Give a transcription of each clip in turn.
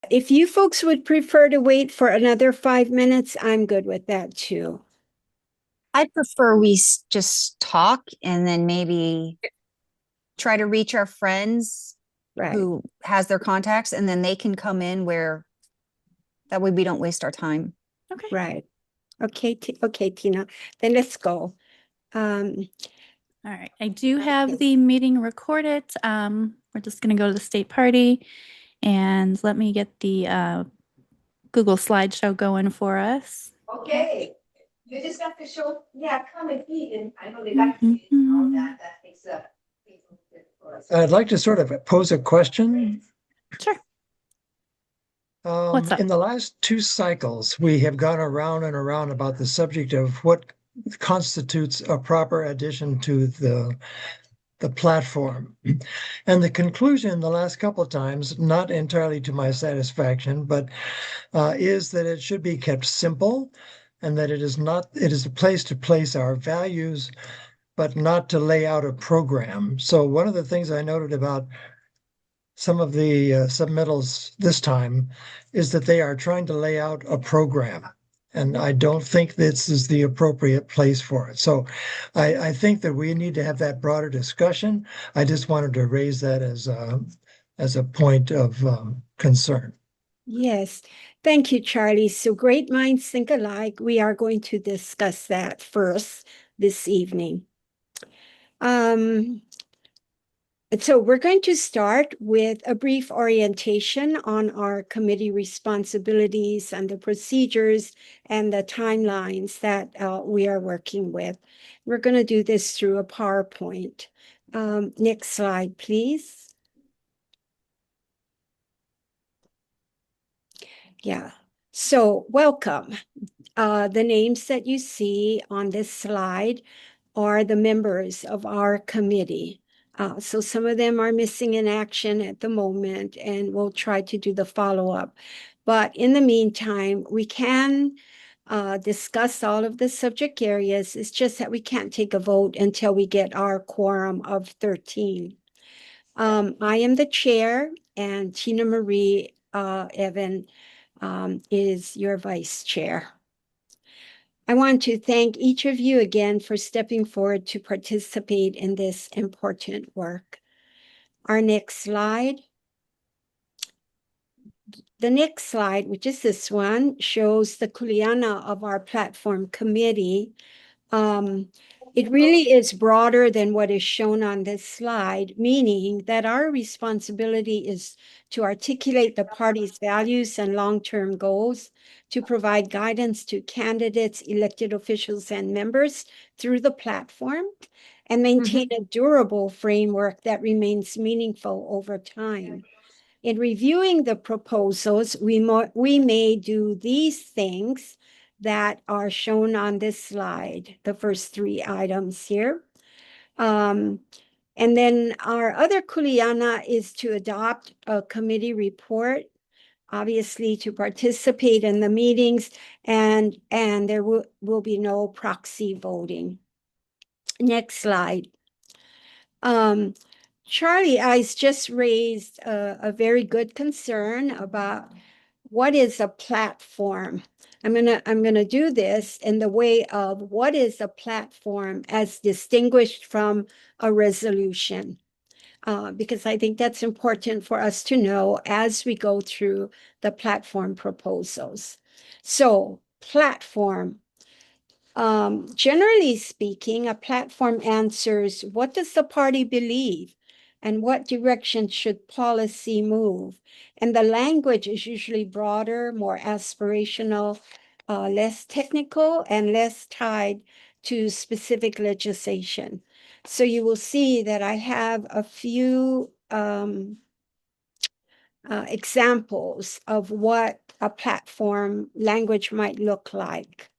If you folks would prefer to wait for another 5 minutes, I'm good with that too. I'd prefer we just talk and then maybe try to reach our friends Right, who has their contacts and then they can come in where that way we don't waste our time. Okay. right. Okay, okay, Tina, then let's go. Um, All right. I do have the meeting recorded. We're just going to go to the state party and let me get the Google slideshow going for us. okay. You just have to show, yeah, come and eat, and I know they like to eat and all that. That makes a difference. I'd like to sort of pose a question. Sure. What's up? In the last two cycles, we have gone around and around about the subject of what constitutes a proper addition to the platform. And the conclusion the last couple of times, not entirely to my satisfaction, but is that it should be kept simple and that it is a place to place our values, but not to lay out a program. So one of the things I noted about some of the submittals this time is that they are trying to lay out a program. And I don't think this is the appropriate place for it. So I think that we need to have that broader discussion. I just wanted to raise that as a point of concern. Yes, thank you, Charlie. So great minds think alike. We are going to discuss that first this evening. So we're going to start with a brief orientation on our committee responsibilities and the procedures and the timelines that we are working with. We're going to do this through a PowerPoint. Next slide, please. Yeah, so welcome. The names that you see on this slide are the members of our committee. So some of them are missing in action at the moment, and we'll try to do the follow-up. But in the meantime, we can discuss all of the subject areas. It's just that we can't take a vote until we get our quorum of 13. I am the chair, and Tina Marie Evan is your vice chair. I want to thank each of you again for stepping forward to participate in this important work. Our next slide. The next slide, which is this one, shows the kuleana of our platform committee. It really is broader than what is shown on this slide, meaning that our responsibility is to articulate the party's values and long-term goals, to provide guidance to candidates, elected officials, and members through the platform, and maintain a durable framework that remains meaningful over time. In reviewing the proposals, we may do these things that are shown on this slide, the first three items here. And then our other kuleana is to adopt a committee report, obviously to participate in the meetings, and there will be no proxy voting. Next slide. Charlie Ice just raised a very good concern about what is a platform. I'm gonna do this in the way of what is a platform as distinguished from a resolution, because I think that's important for us to know as we go through the platform proposals. So, platform. Generally speaking, a platform answers what does the party believe and what direction should policy move? And the language is usually broader, more aspirational, less technical, and less tied to specific legislation. So you will see that I have a few examples of what a platform language might look like.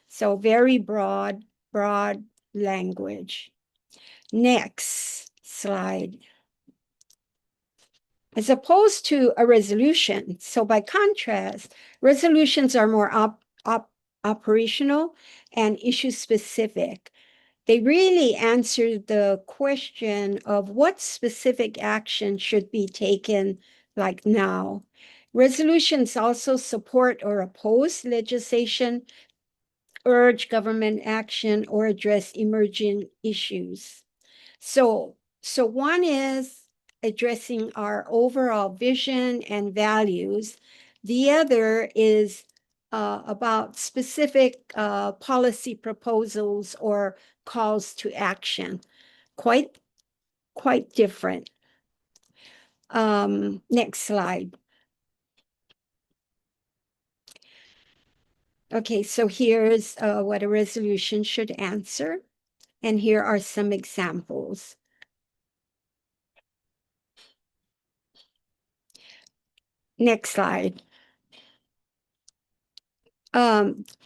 So very broad language. Next slide. As opposed to a resolution. So by contrast, resolutions are more operational and issue specific. They really answer the question of what specific action should be taken like now. Resolutions also support or oppose legislation, urge government action, or address emerging issues. So one is addressing our overall vision and values. The other is about specific policy proposals or calls to action. Quite different. Next slide. Okay, so here's what a resolution should answer. And here are some examples. Next slide.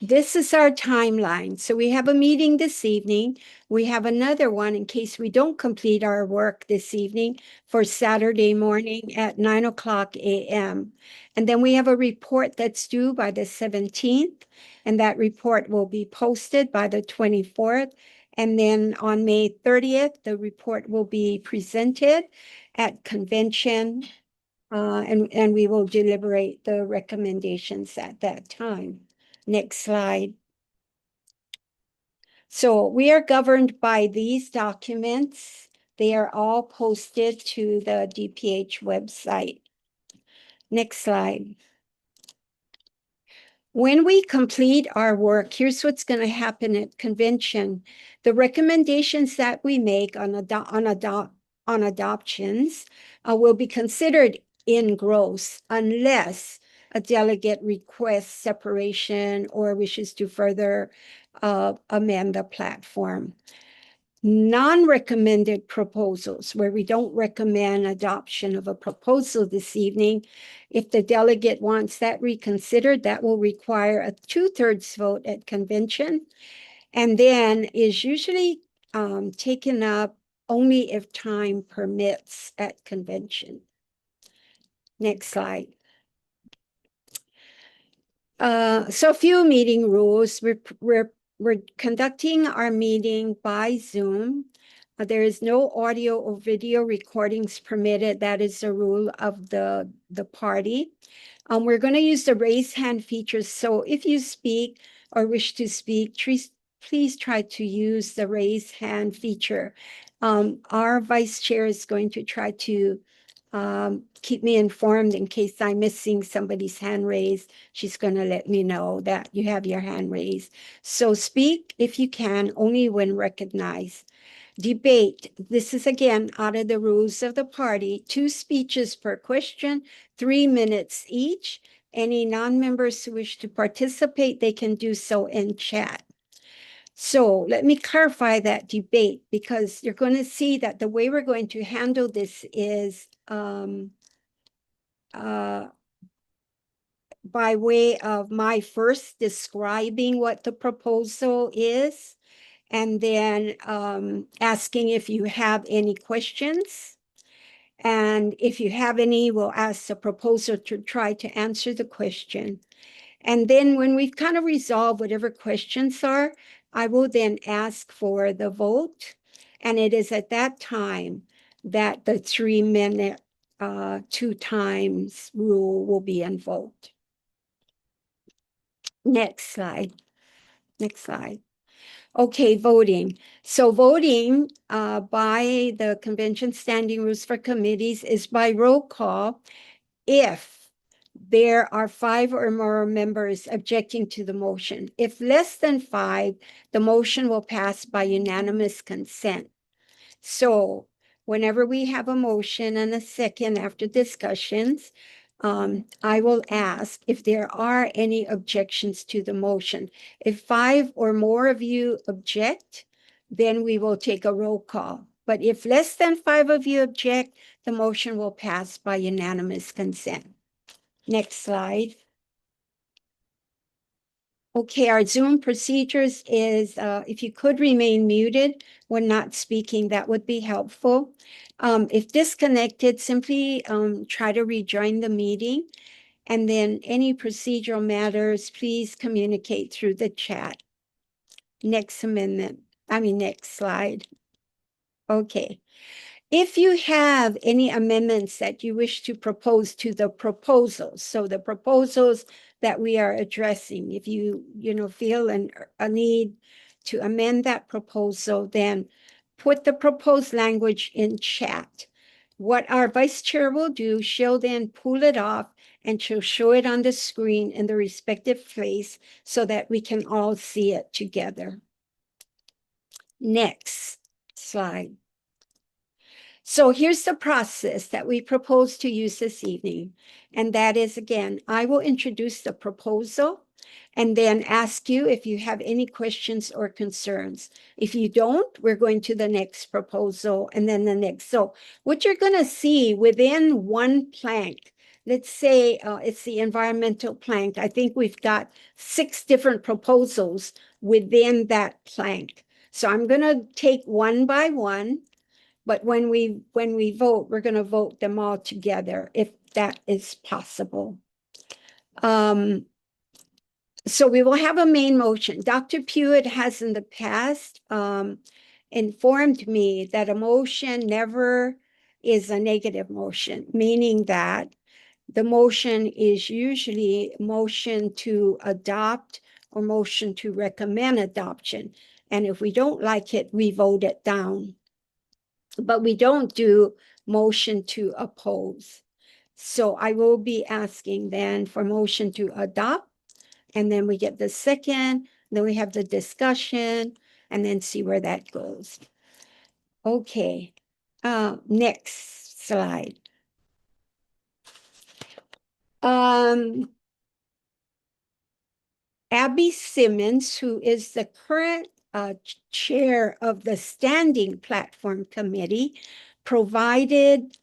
This is our timeline. So we have a meeting this evening. We have another one in case we don't complete our work this evening for Saturday morning at 9:00 a.m. And then we have a report that's due by the 17th, and that report will be posted by the 24th. And then on May 30th, the report will be presented at convention, and we will deliberate the recommendations at that time. Next slide. So we are governed by these documents. They are all posted to the DPH website. Next slide. When we complete our work, here's what's going to happen at convention. The recommendations that we make on adoptions will be considered in gross unless a delegate requests separation or wishes to further amend the platform. Non-recommended proposals, where we don't recommend adoption of a proposal this evening, if the delegate wants that reconsidered, that will require a 2/3 vote at convention, and then is usually taken up only if time permits at convention. Next slide. So a few meeting rules. We're conducting our meeting by Zoom. There is no audio or video recordings permitted. That is the rule of the party. We're going to use the raise hand feature. So if you speak or wish to speak, please try to use the raise hand feature. Our vice chair is going to try to keep me informed in case I'm missing somebody's hand raised. She's going to let me know that you have your hand raised. So speak if you can, only when recognized. Debate. This is again out of the rules of the party. 2 speeches per question, 3 minutes each. Any non-members who wish to participate, they can do so in chat. So let me clarify that debate, because you're going to see that the way we're going to handle this is by way of my first describing what the proposal is, and then asking if you have any questions. And if you have any, we'll ask the proposer to try to answer the question. And then when we've kind of resolved whatever questions are, I will then ask for the vote. And it is at that time that the 3-minute 2 times rule will be invoked. Next slide. Next slide. Okay, voting. So voting by the convention standing rules for committees is by roll call if there are 5 or more members objecting to the motion. If less than 5, the motion will pass by unanimous consent. So whenever we have a motion and a second after discussions, I will ask if there are any objections to the motion. If 5 or more of you object, then we will take a roll call. But if less than 5 of you object, the motion will pass by unanimous consent. Next slide. Okay, our Zoom procedures is if you could remain muted when not speaking, that would be helpful. If disconnected, simply try to rejoin the meeting. And then any procedural matters, please communicate through the chat. Next slide. Okay. If you have any amendments that you wish to propose to the proposals, so the proposals that we are addressing, if you feel a need to amend that proposal, then put the proposed language in chat. What our vice chair will do, she'll then pull it off and she'll show it on the screen in the respective place so that we can all see it together. Next slide. So here's the process that we propose to use this evening. And that is, again, I will introduce the proposal and then ask you if you have any questions or concerns. If you don't, we're going to the next proposal and then the next. So what you're going to see within one plank, let's say it's the environmental plank. I think we've got 6 different proposals within that plank. So I'm going to take one by one. But when we vote, we're going to vote them all together if that is possible. So we will have a main motion. Dr. Pewitt has in the past informed me that a motion never is a negative motion, meaning that the motion is usually motion to adopt or motion to recommend adoption. And if we don't like it, we vote it down. But we don't do motion to oppose. So I will be asking then for motion to adopt, and then we get the second, then we have the discussion, and then see where that goes. Okay, next slide. Abby Simmons, who is the current chair of the Standing Platform Committee, provided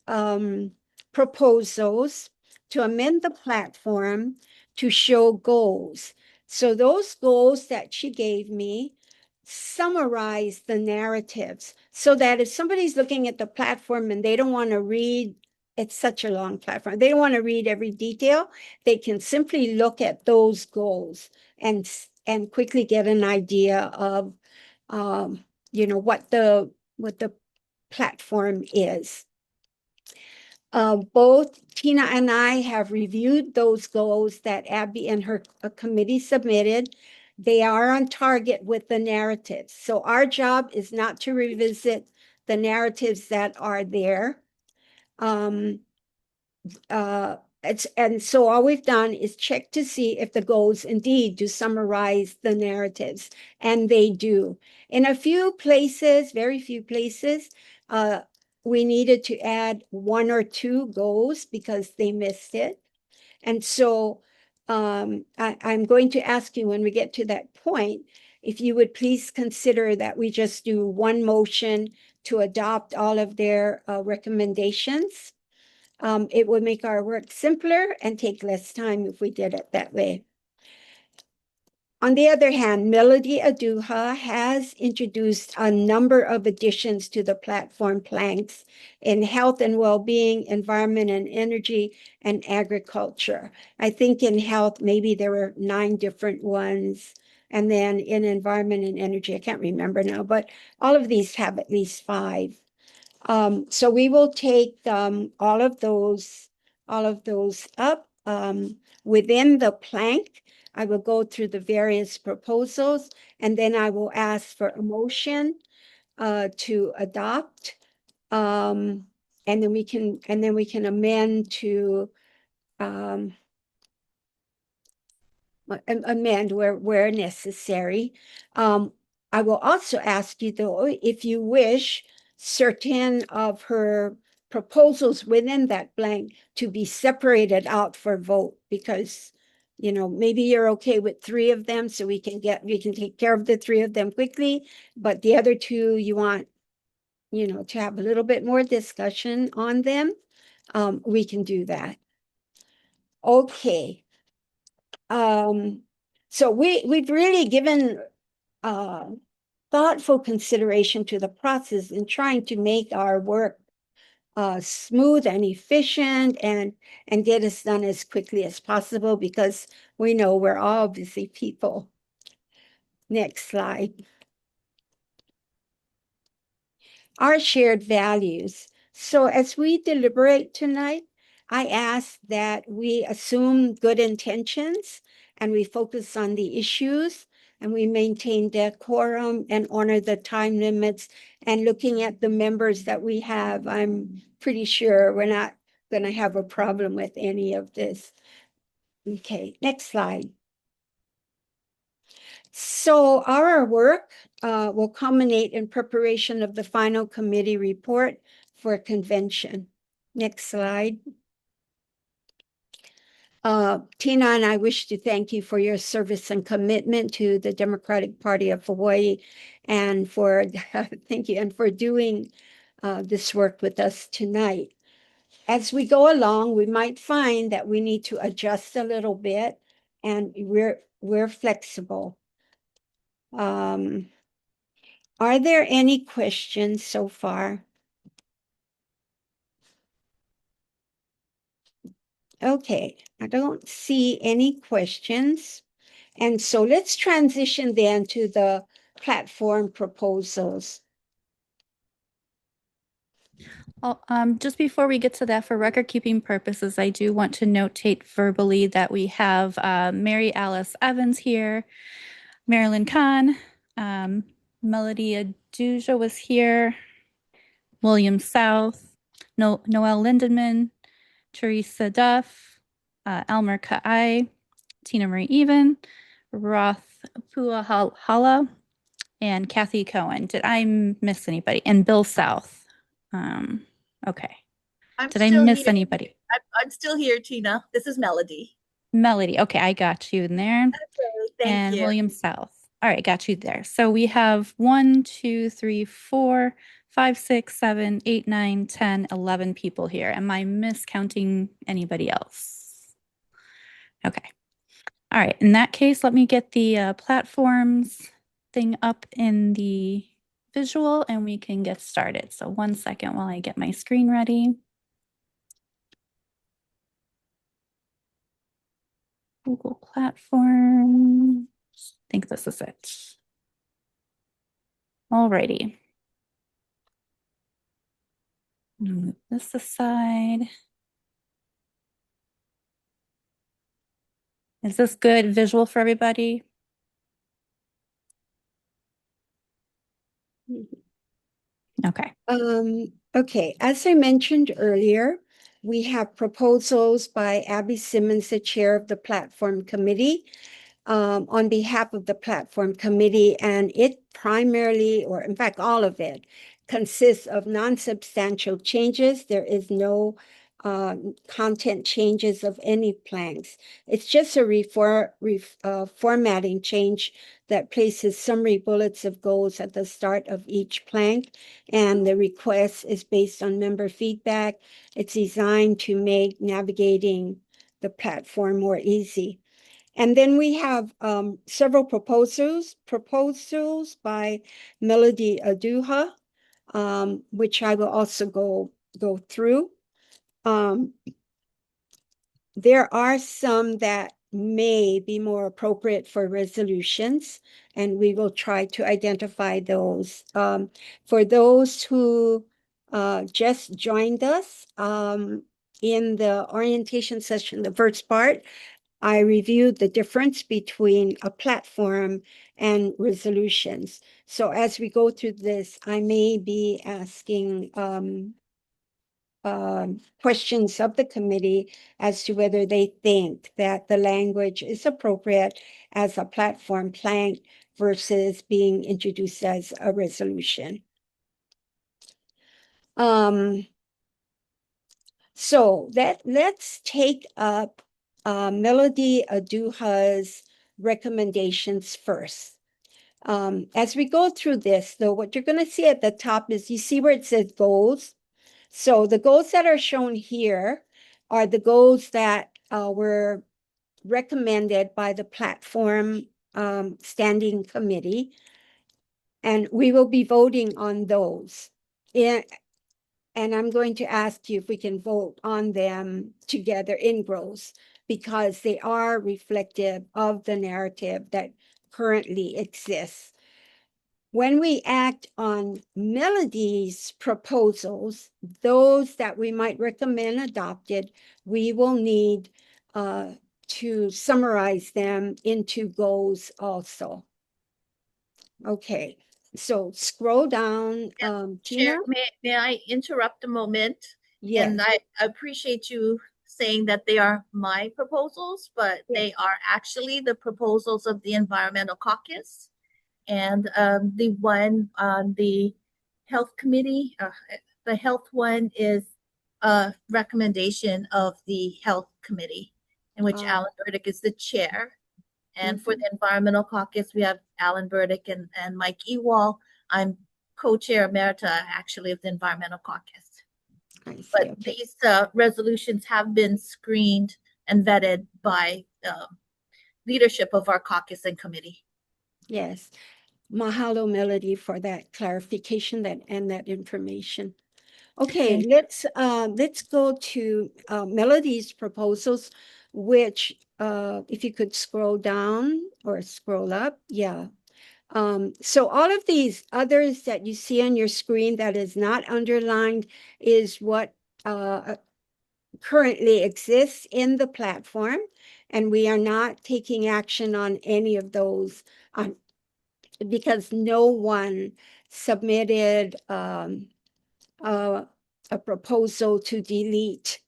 proposals to amend the platform to show goals. So those goals that she gave me summarize the narratives so that if somebody's looking at the platform and they don't want to read, it's such a long platform, they don't want to read every detail, they can simply look at those goals and quickly get an idea of what the platform is. Both Tina and I have reviewed those goals that Abby and her committee submitted. They are on target with the narratives. So our job is not to revisit the narratives that are there. And so all we've done is check to see if the goals indeed do summarize the narratives, and they do. In a few places, very few places, we needed to add 1 or 2 goals because they missed it. And so I'm going to ask you when we get to that point, if you would please consider that we just do one motion to adopt all of their recommendations. It would make our work simpler and take less time if we did it that way. On the other hand, Melody Aduha has introduced a number of additions to the platform planks in health and well-being, environment and energy, and agriculture. I think in health, maybe there were 9 different ones. And then in environment and energy, I can't remember now, but all of these have at least 5. So we will take all of those up within the plank. I will go through the various proposals, and then I will ask for a motion to adopt, and then we can amend to amend where necessary. I will also ask you, though, if you wish certain of her proposals within that blank to be separated out for vote, because maybe you're okay with 3 of them, so we can take care of the 3 of them quickly, but the other 2 you want to have a little bit more discussion on them. We can do that. Okay. So we've really given thoughtful consideration to the process in trying to make our work smooth and efficient and get us done as quickly as possible, because we know we're all busy people. Next slide. Our shared values. So as we deliberate tonight, I ask that we assume good intentions and we focus on the issues and we maintain decorum and honor the time limits. And looking at the members that we have, I'm pretty sure we're not going to have a problem with any of this. Okay, next slide. So our work will culminate in preparation of the final committee report for convention. Next slide. Tina and I wish to thank you for your service and commitment to the Democratic Party of Hawaii and for, thank you, and for doing this work with us tonight. As we go along, we might find that we need to adjust a little bit and we're flexible. Are there any questions so far? Okay, I don't see any questions. And so let's transition then to the platform proposals. Just before we get to that, for record keeping purposes, I do want to notate verbally that we have Mary Alice Evans here, Marilyn Kahn, Melody Aduja was here, William South, Noel Lindenman, Teresa Duff, Elmer Ka'ai, Tina Marie Even, Roth Puahala, and Kathy Cohen. Did I miss anybody? And Bill South. Okay. Did I miss anybody? I'm still here, Tina. This is Melody. Melody. Okay, I got you in there. Okay, thank And you. William South. All right, got you there. So we have 1, 2, 3, 4, 5, 6, 7, 8, 9, 10, 11 people here. Am I miscounting anybody else? Okay. All right. In that case, let me get the platforms thing up in the visual and we can get started. So 1 second while I get my screen ready. Google platform. I think this is it. Alrighty. Move this aside. Is this good visual for everybody? Okay. Okay, as I mentioned earlier, we have proposals by Abby Simmons, the chair of the platform committee, on behalf of the platform committee, and it primarily, or in fact, all of it, consists of non-substantial changes. There is no content changes of any planks. It's just a formatting change that places summary bullets of goals at the start of each plank, and the request is based on member feedback. It's designed to make navigating the platform more easy. And then we have several proposals by Melody Aduja, which I will also go through. There are some that may be more appropriate for resolutions, and we will try to identify those. For those who just joined us in the orientation session, the first part, I reviewed the difference between a platform and resolutions. So as we go through this, I may be asking questions of the committee as to whether they think that the language is appropriate as a platform plank versus being introduced as a resolution. So let's take up Melody Aduja's recommendations first. As we go through this, though, what you're going to see at the top is you see where it says goals. So the goals that are shown here are the goals that were recommended by the platform standing committee, and we will be voting on those. And I'm going to ask you if we can vote on them together in gross, because they are reflective of the narrative that currently exists. when we act on Melody's proposals, those that we might recommend adopted, we will need to summarize them into goals also. Okay, so scroll down, Tina. Chair, may I interrupt a moment? Yes. And I appreciate you saying that they are my proposals, but they are actually the proposals of the Environmental Caucus. And the one on the Health Committee, the health one is a recommendation of the Health Committee, in which Alan Burdick is the chair. And for the Environmental Caucus, we have Alan Burdick and Mike Ewall. I'm co-chair emerita, actually, of the Environmental Caucus. I see, But okay. these resolutions have been screened and vetted by leadership of our caucus and committee. Yes. Mahalo, Melody, for that clarification and that information. Okay, let's go to Melody's proposals, which if you could scroll down or scroll up, yeah. So all of these others that you see on your screen that is not underlined is what currently exists in the platform, and we are not taking action on any of those because no one submitted a proposal to delete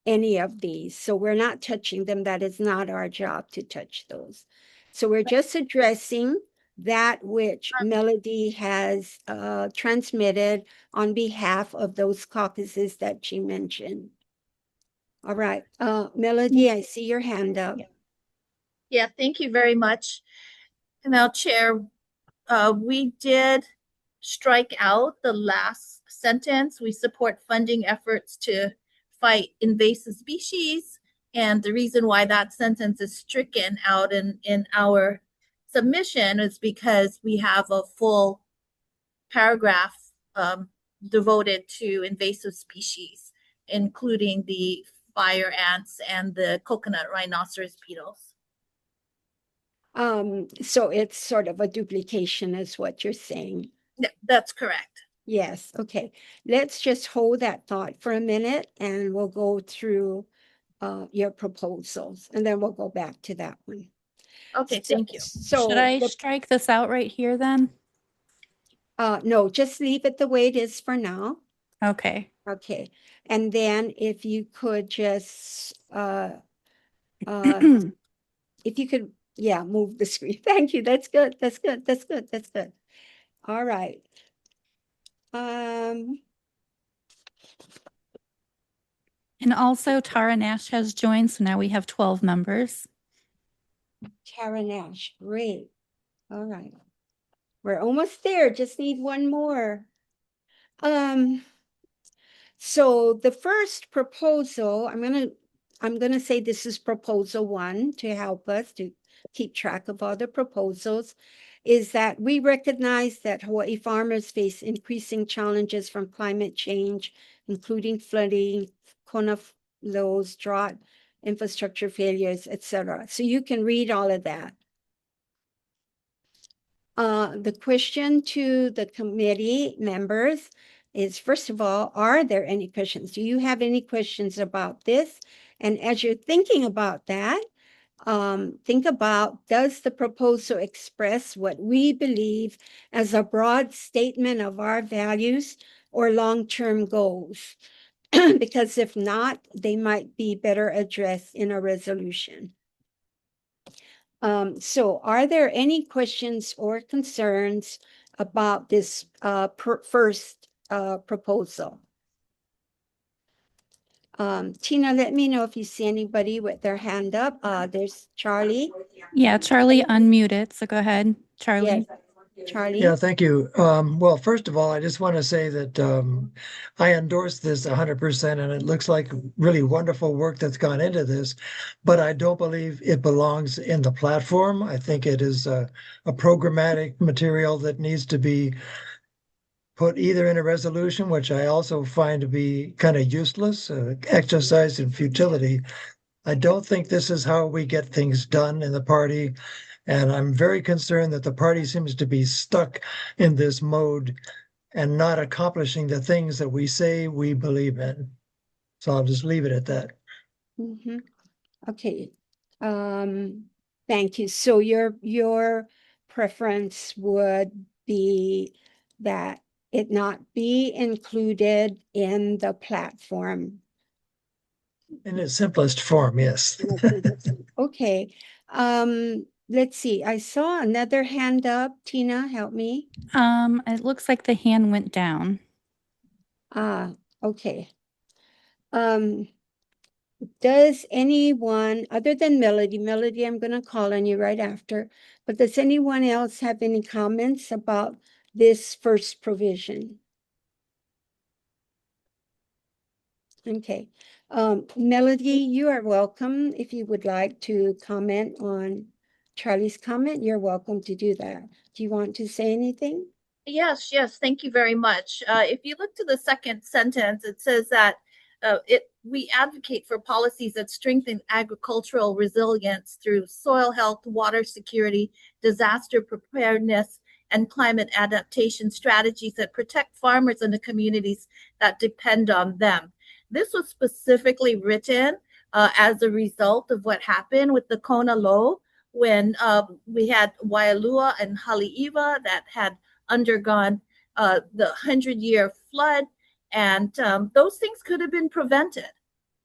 any of these. So we're not touching them. That is not our job to touch those. So we're just addressing that which Melody has transmitted on behalf of those caucuses that she mentioned. All right, Melody, I see your hand up. Yeah, thank you very much. Now, Chair, we did strike out the last sentence. We support funding efforts to fight invasive species. And the reason why that sentence is stricken out in our submission is because we have a full paragraph devoted to invasive species, including the fire ants and the coconut rhinoceros beetles. So it's sort of a duplication is what you're saying. That's correct. Yes, okay. Let's just hold that thought for a minute and we'll go through your proposals and then we'll go back to that one. Okay, thank you. So Should I strike this out right here then? no, just leave it the way it is for now. Okay. Okay. And then if you could just if you could, yeah, move the screen. Thank you. That's good. That's good. That's good. That's good. All right. And also Tara Nash has joined, so now we have 12 members. Tara Nash, great. All right. We're almost there. Just need one more. So the first proposal, I'm gonna say this is proposal 1 to help us to keep track of all the proposals, is that we recognize that Hawaii farmers face increasing challenges from climate change, including flooding, kona lows, drought, infrastructure failures, etc. So you can read all of that. The question to the committee members is, first of all, are there any questions? Do you have any questions about this? And as you're thinking about that, think about, does the proposal express what we believe as a broad statement of our values or long-term goals? Because if not, they might be better addressed in a resolution. So are there any questions or concerns about this first proposal? Tina, let me know if you see anybody with their hand up. There's Charlie. Yeah, Charlie unmuted, so go ahead, Charlie. Yes. Charlie. Yeah, thank you. Well, first of all, I just want to say that I endorse this 100%, and it looks like really wonderful work that's gone into this, but I don't believe it belongs in the platform. I think it is a programmatic material that needs to be put either in a resolution, which I also find to be kind of useless, exercise in futility. I don't think this is how we get things done in the party. And I'm very concerned that the party seems to be stuck in this mode and not accomplishing the things that we say we believe in. So I'll just leave it at that. Mhm. Okay. Thank you. So your preference would be that it not be included in the platform. In its simplest form, yes. Okay. Let's see. I saw another hand up. Tina, help me. It looks like the hand went down. Ah, okay. Um, does anyone, other than Melody, I'm going to call on you right after, but does anyone else have any comments about this first provision? Okay. Melody, you are welcome. If you would like to comment on Charlie's comment, you're welcome to do that. Do you want to say anything? Yes, yes, thank you very much. If you look to the second sentence, it says that we advocate for policies that strengthen agricultural resilience through soil health, water security, disaster preparedness, and climate adaptation strategies that protect farmers and the communities that depend on them. This was specifically written as a result of what happened with the Kona low when we had Waialua and Haleiwa that had undergone the 100-year flood, and those things could have been prevented.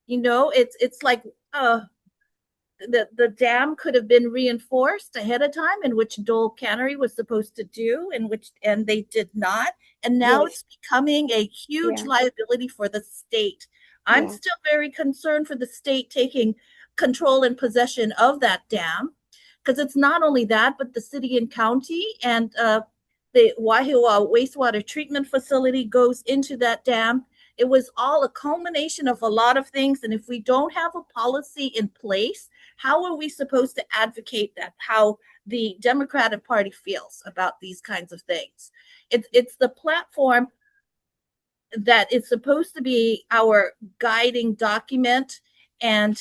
You know, it's like the dam could have been reinforced ahead of time, in which Dole Cannery was supposed to do, and they did not, and now Yes. it's becoming a huge Yeah. liability for the state. I'm Yeah. still very concerned for the state taking control and possession of that dam, because it's not only that, but the city and county and the Waihiwa wastewater treatment facility goes into that dam. It was all a culmination of a lot of things. And if we don't have a policy in place, how are we supposed to advocate that? How the Democratic Party feels about these kinds of things? It's the platform that is supposed to be our guiding document, and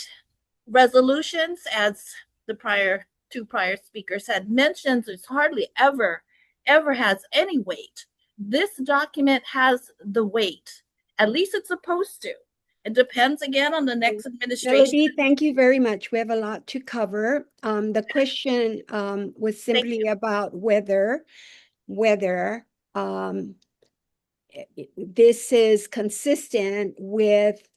resolutions, as the two prior speakers had mentioned, is hardly ever has any weight. This document has the weight. At least it's supposed to. It depends again on the next administration. Melody, thank you very much. We have a lot to cover. The question was simply about whether this is consistent with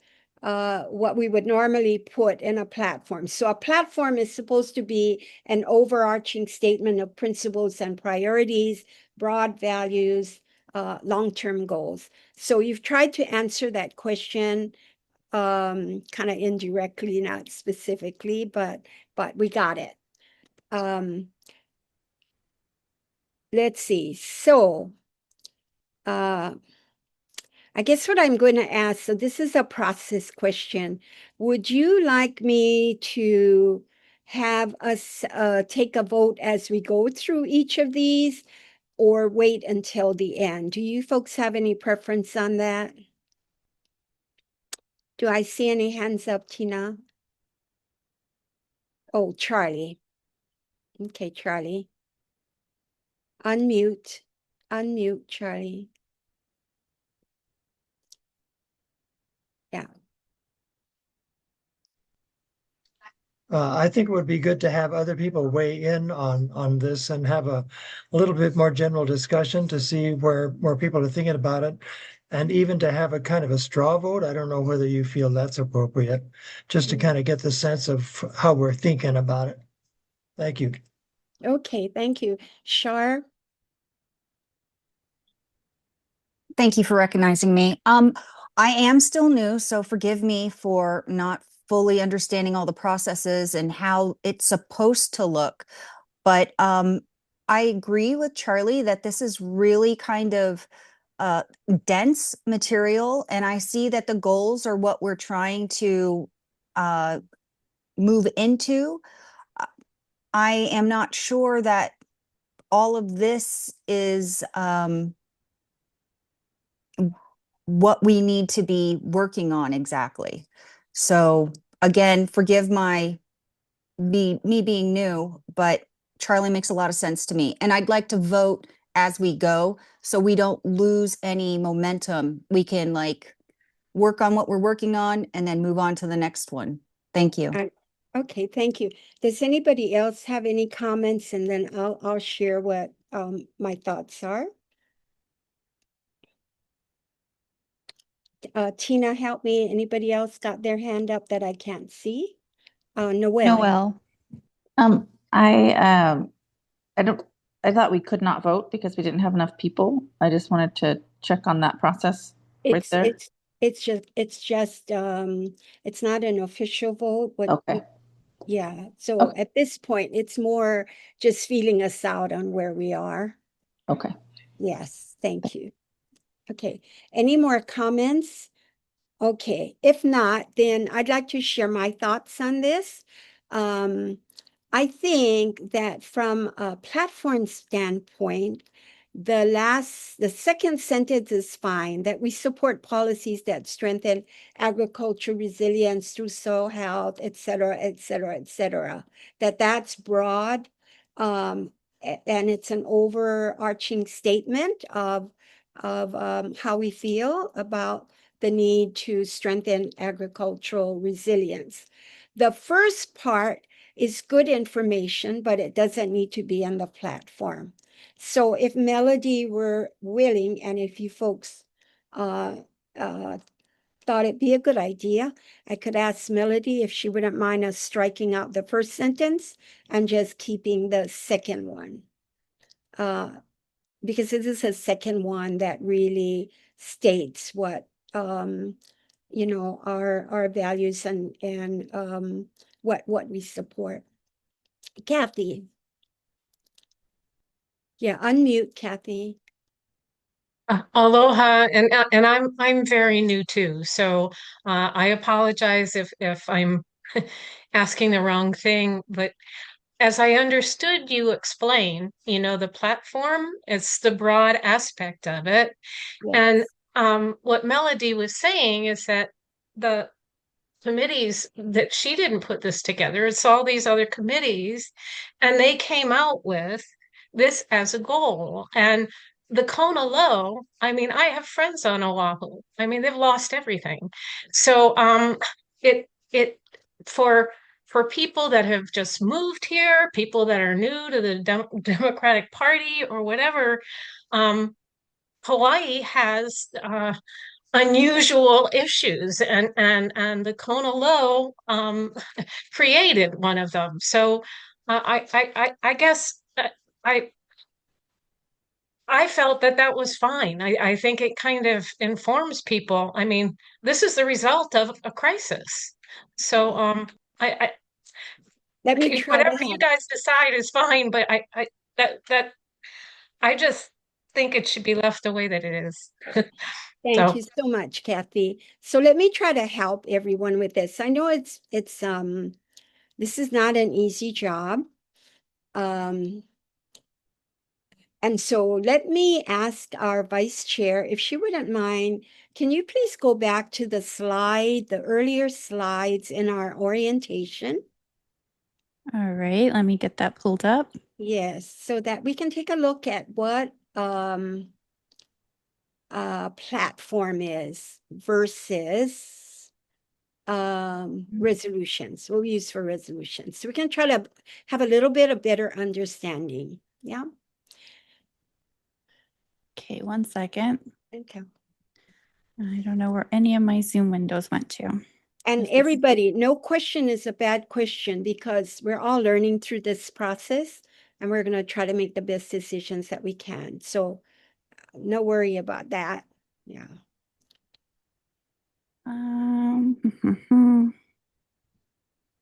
what we would normally put in a platform. So a platform is supposed to be an overarching statement of principles and priorities, broad values, long-term goals. So you've tried to answer that question kind of indirectly, not specifically, but we got it. Let's see. So I guess what I'm going to ask, so this is a process question. Would you like me to have us take a vote as we go through each of these, or wait until the end? Do you folks have any preference on that? Do I see any hands up, Tina? Oh, Charlie. Okay, Charlie. Unmute. Unmute, Charlie. Yeah. I think it would be good to have other people weigh in on this and have a little bit more general discussion to see where people are thinking about it, and even to have a kind of a straw vote. I don't know whether you feel that's appropriate, just to kind of get the sense of how we're thinking about it. Thank you. Okay, thank you. Shar? Thank you for recognizing me. I am still new, so forgive me for not fully understanding all the processes and how it's supposed to look. But I agree with Charlie that this is really kind of dense material, and I see that the goals are what we're trying to move into. I am not sure that all of this is what we need to be working on exactly. So again, forgive me being new, but Charlie makes a lot of sense to me. And I'd like to vote as we go so we don't lose any momentum. We can like work on what we're working on and then move on to the next one. Thank you. Okay, thank you. Does anybody else have any comments? And then I'll share what my thoughts are. Tina, help me. Anybody else got their hand up that I can't see? Noel. Noel. I don't, I thought we could not vote because we didn't have enough people. I just wanted to check on that process right there. It's just it's not an official vote, but Okay. yeah. So Okay. at this point, it's more just feeling us out on where we are. Okay. Yes, thank you. Okay, any more comments? Okay, if not, then I'd like to share my thoughts on this. I think that from a platform standpoint, the second sentence is fine, that we support policies that strengthen agriculture resilience through soil health, et cetera, et cetera, et cetera. That's broad. And it's an overarching statement of how we feel about the need to strengthen agricultural resilience. The first part is good information, but it doesn't need to be on the platform. So if Melody were willing, and if you folks thought it'd be a good idea, I could ask Melody if she wouldn't mind us striking out the first sentence and just keeping the second one. Because this is a second one that really states what you know, our values and what we support. Kathy. Yeah, unmute, Kathy. Aloha, and I'm very new too, so I apologize if I'm asking the wrong thing. But as I understood you explain, the platform, it's the broad aspect of it, and what Melody was saying is that the committees that she didn't put this together. It's all these other committees, and they came out with this as a goal. And the Kona Low, I mean, I have friends on Oahu. I mean, they've lost everything. So it for people that have just moved here, people that are new to the Democratic Party or whatever, Hawaii has unusual issues, and the Kona Low created one of them. So I guess I felt that was fine. I think it kind of informs people. I mean, this is the result of a crisis. So I Let me try to whatever you help. guys decide is fine, but that I just think it should be left the way that it is. Thank you so much, Kathy. So let me try to help everyone with this. I know it's this is not an easy job. And so let me ask our vice chair if she wouldn't mind, can you please go back to the slide, the earlier slides in our orientation? All right, let me get that pulled up. Yes, so that we can take a look at what platform is versus resolutions. We'll use for resolutions. So we can try to have a little bit of better understanding. Yeah. Okay, 1 second. Okay. I don't know where any of my Zoom windows went to. And everybody, no question is a bad question because we're all learning through this process and we're going to try to make the best decisions that we can. So no worry about that. Yeah.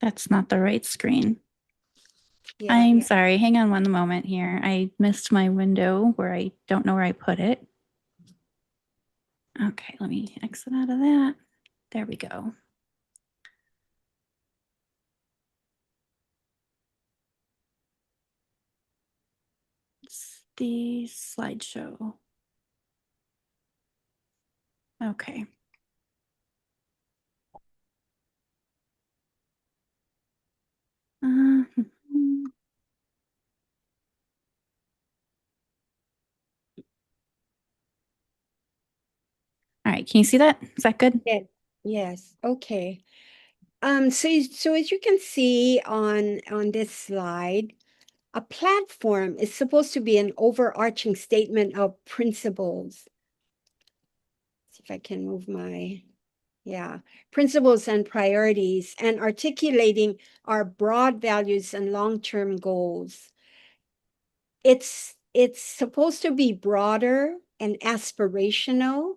That's not the right screen. Yeah, I'm sorry. Hang on one moment here. I missed my window where I don't know where I put it. Okay, let me exit out of that. There we go. It's the slideshow. Okay. right. Can you see that? Is that good? Yeah. Yes, okay. So as you can see on this slide, a platform is supposed to be an overarching statement of principles. See if I can move principles and priorities, and articulating our broad values and long-term goals. It's supposed to be broader and aspirational,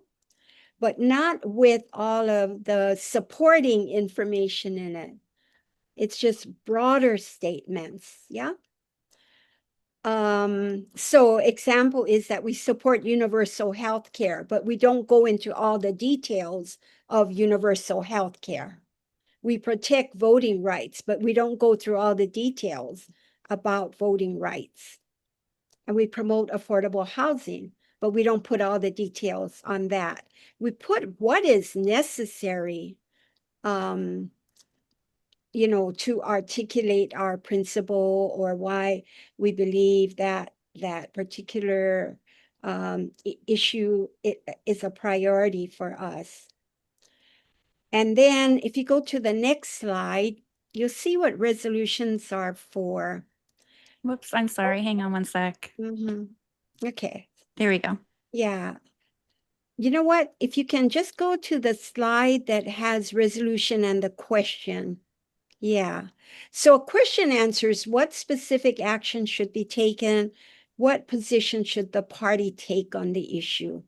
but not with all of the supporting information in it. It's just broader statements, yeah? So example is that we support universal health care, but we don't go into all the details of universal health care. We protect voting rights, but we don't go through all the details about voting rights. And we promote affordable housing, but we don't put all the details on that. We put what is necessary, to articulate our principle or why we believe that that particular issue is a priority for us. And then if you go to the next slide, you'll see what resolutions are for. Whoops, I'm sorry. Hang on one sec. Okay. There we go. Yeah. You know what? If you can just go to the slide that has resolution and the question. Yeah. So a question answers what specific action should be taken, what position should the party take on the issue.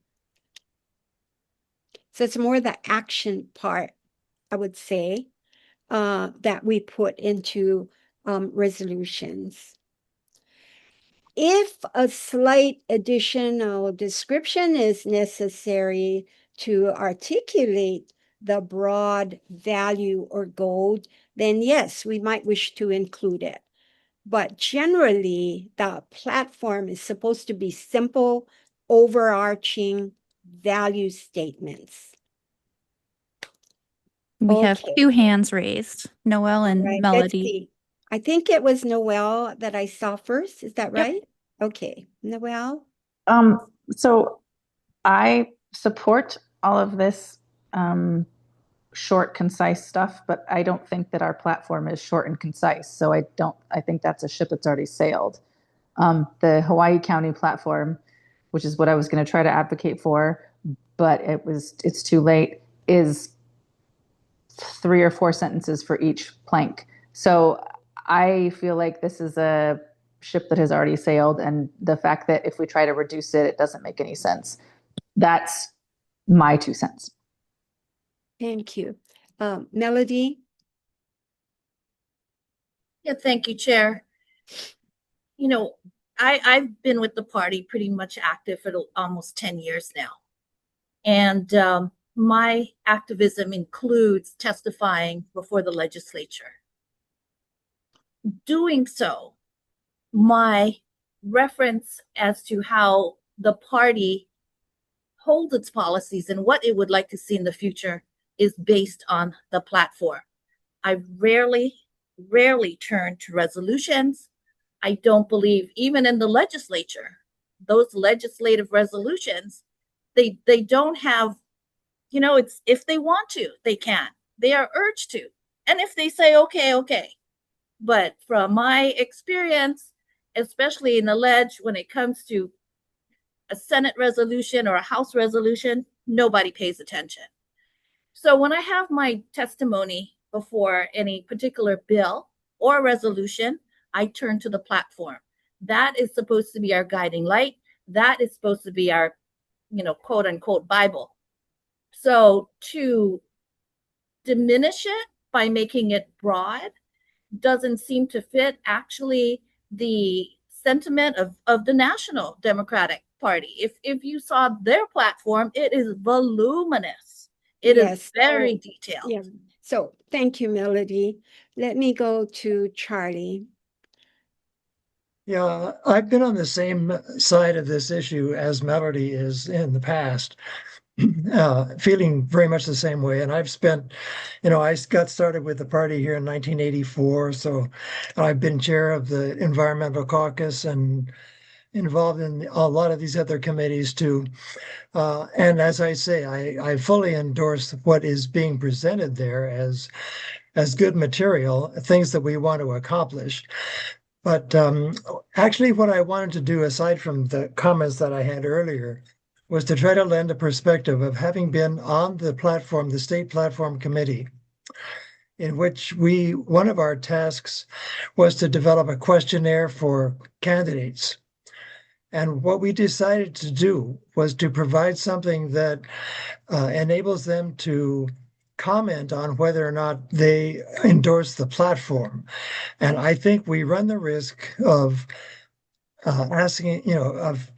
So it's more the action part, I would say, that we put into resolutions. If a slight additional description is necessary to articulate the broad value or goal, then yes, we might wish to include it. But generally, the platform is supposed to be simple, overarching value statements. We have Okay. 2 hands raised, Noel and Right, let's Melody. see. I think it was Noel that I saw first. Is that Yep. right? Okay, Noel. So I support all of this short, concise stuff, but I don't think that our platform is short and concise. So I think that's a ship that's already sailed. The Hawaii County platform, which is what I was going to try to advocate for, but it's too late, is 3 or 4 sentences for each plank. So I feel like this is a ship that has already sailed, and the fact that if we try to reduce it, it doesn't make any sense. That's my 2 cents. Thank you. Melody? Yeah, thank you, Chair. I've been with the party pretty much active for almost 10 years now. And my activism includes testifying before the legislature. Doing so, my reference as to how the party holds its policies and what it would like to see in the future is based on the platform. I rarely turn to resolutions. I don't believe even in the legislature, those legislative resolutions, they don't have, it's if they want to, they can. They are urged to. And if they say, okay. But from my experience, especially in the ledge, when it comes to a Senate resolution or a House resolution, nobody pays attention. So when I have my testimony before any particular bill or resolution, I turn to the platform. That is supposed to be our guiding light. That is supposed to be our, quote unquote Bible. So to diminish it by making it broad doesn't seem to fit actually the sentiment of the National Democratic Party. If you saw their platform, it is voluminous. It is very detailed. Yeah. So thank you, Melody. Let me go to Charlie. Yeah, I've been on the same side of this issue as Melody is in the past, feeling very much the same way. And I've spent, I got started with the party here in 1984. So I've been chair of the Environmental Caucus and involved in a lot of these other committees too. And as I say, I fully endorse what is being presented there as good material, things that we want to accomplish. But actually, what I wanted to do, aside from the comments that I had earlier, was to try to lend a perspective of having been on the platform, the state platform committee, in which one of our tasks was to develop a questionnaire for candidates. And what we decided to do was to provide something that enables them to comment on whether or not they endorse the platform. And I think we run the risk of asking, of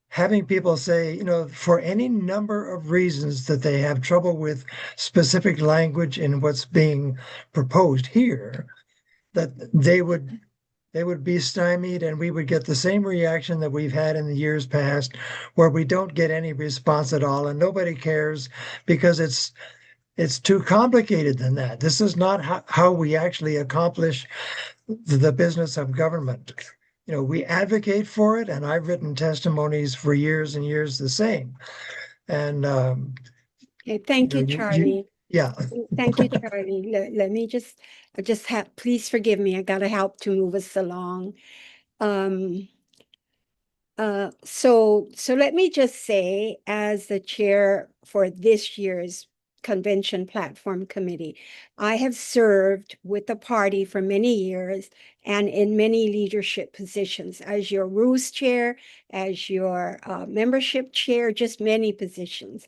having people say, for any number of reasons that they have trouble with specific language in what's being proposed here, that they would be stymied, and we would get the same reaction that we've had in the years past, where we don't get any response at all and nobody cares because it's too complicated than that. This is not how we actually accomplish the business of government. We advocate for it, and I've written testimonies for years and years the same. And Okay, thank you, Charlie. yeah. Thank you, Charlie. Let me just have, please forgive me. I gotta help to move us along. So let me just say, as the chair for this year's Convention Platform Committee, I have served with the party for many years and in many leadership positions as your rules chair, as your membership chair, just many positions.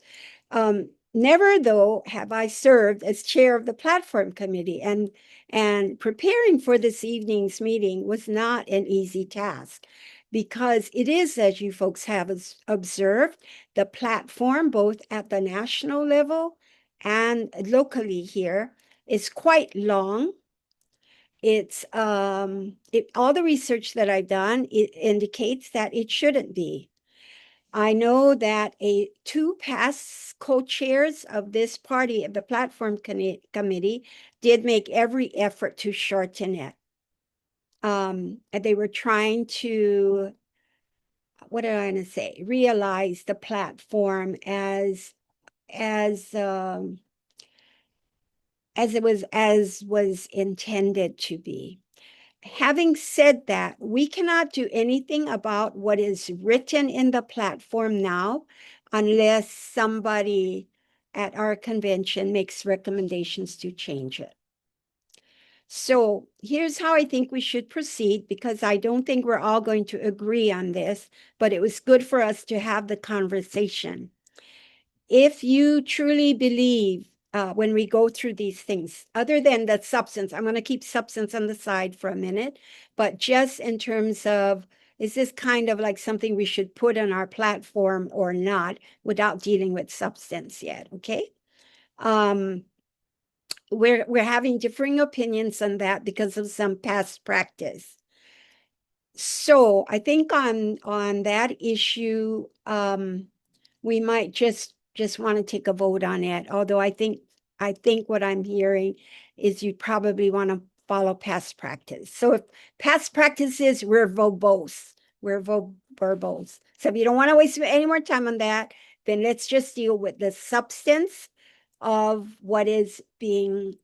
Never, though, have I served as chair of the platform committee, and preparing for this evening's meeting was not an easy task, because it is, as you folks have observed, the platform, both at the national level and locally here, is quite long. It's all the research that I've done, it indicates that it shouldn't be. I know that two past co-chairs of this party, of the platform committee, did make every effort to shorten it. And they were trying to, what am I going to say, realize the platform as was intended to be. Having said that, we cannot do anything about what is written in the platform now unless somebody at our convention makes recommendations to change it. So here's how I think we should proceed, because I don't think we're all going to agree on this, but it was good for us to have the conversation. If you truly believe, when we go through these things, other than the substance, I'm going to keep substance on the side for a minute, but just in terms of, is this kind of like something we should put on our platform or not, without dealing with substance yet, okay? We're having differing opinions on that because of some past practice. So I think on that issue, we might just want to take a vote on it. Although I think what I'm hearing is you probably want to follow past practice. So if past practice is, we're verbose. So if you don't want to waste any more time on that, then let's just deal with the substance of what is being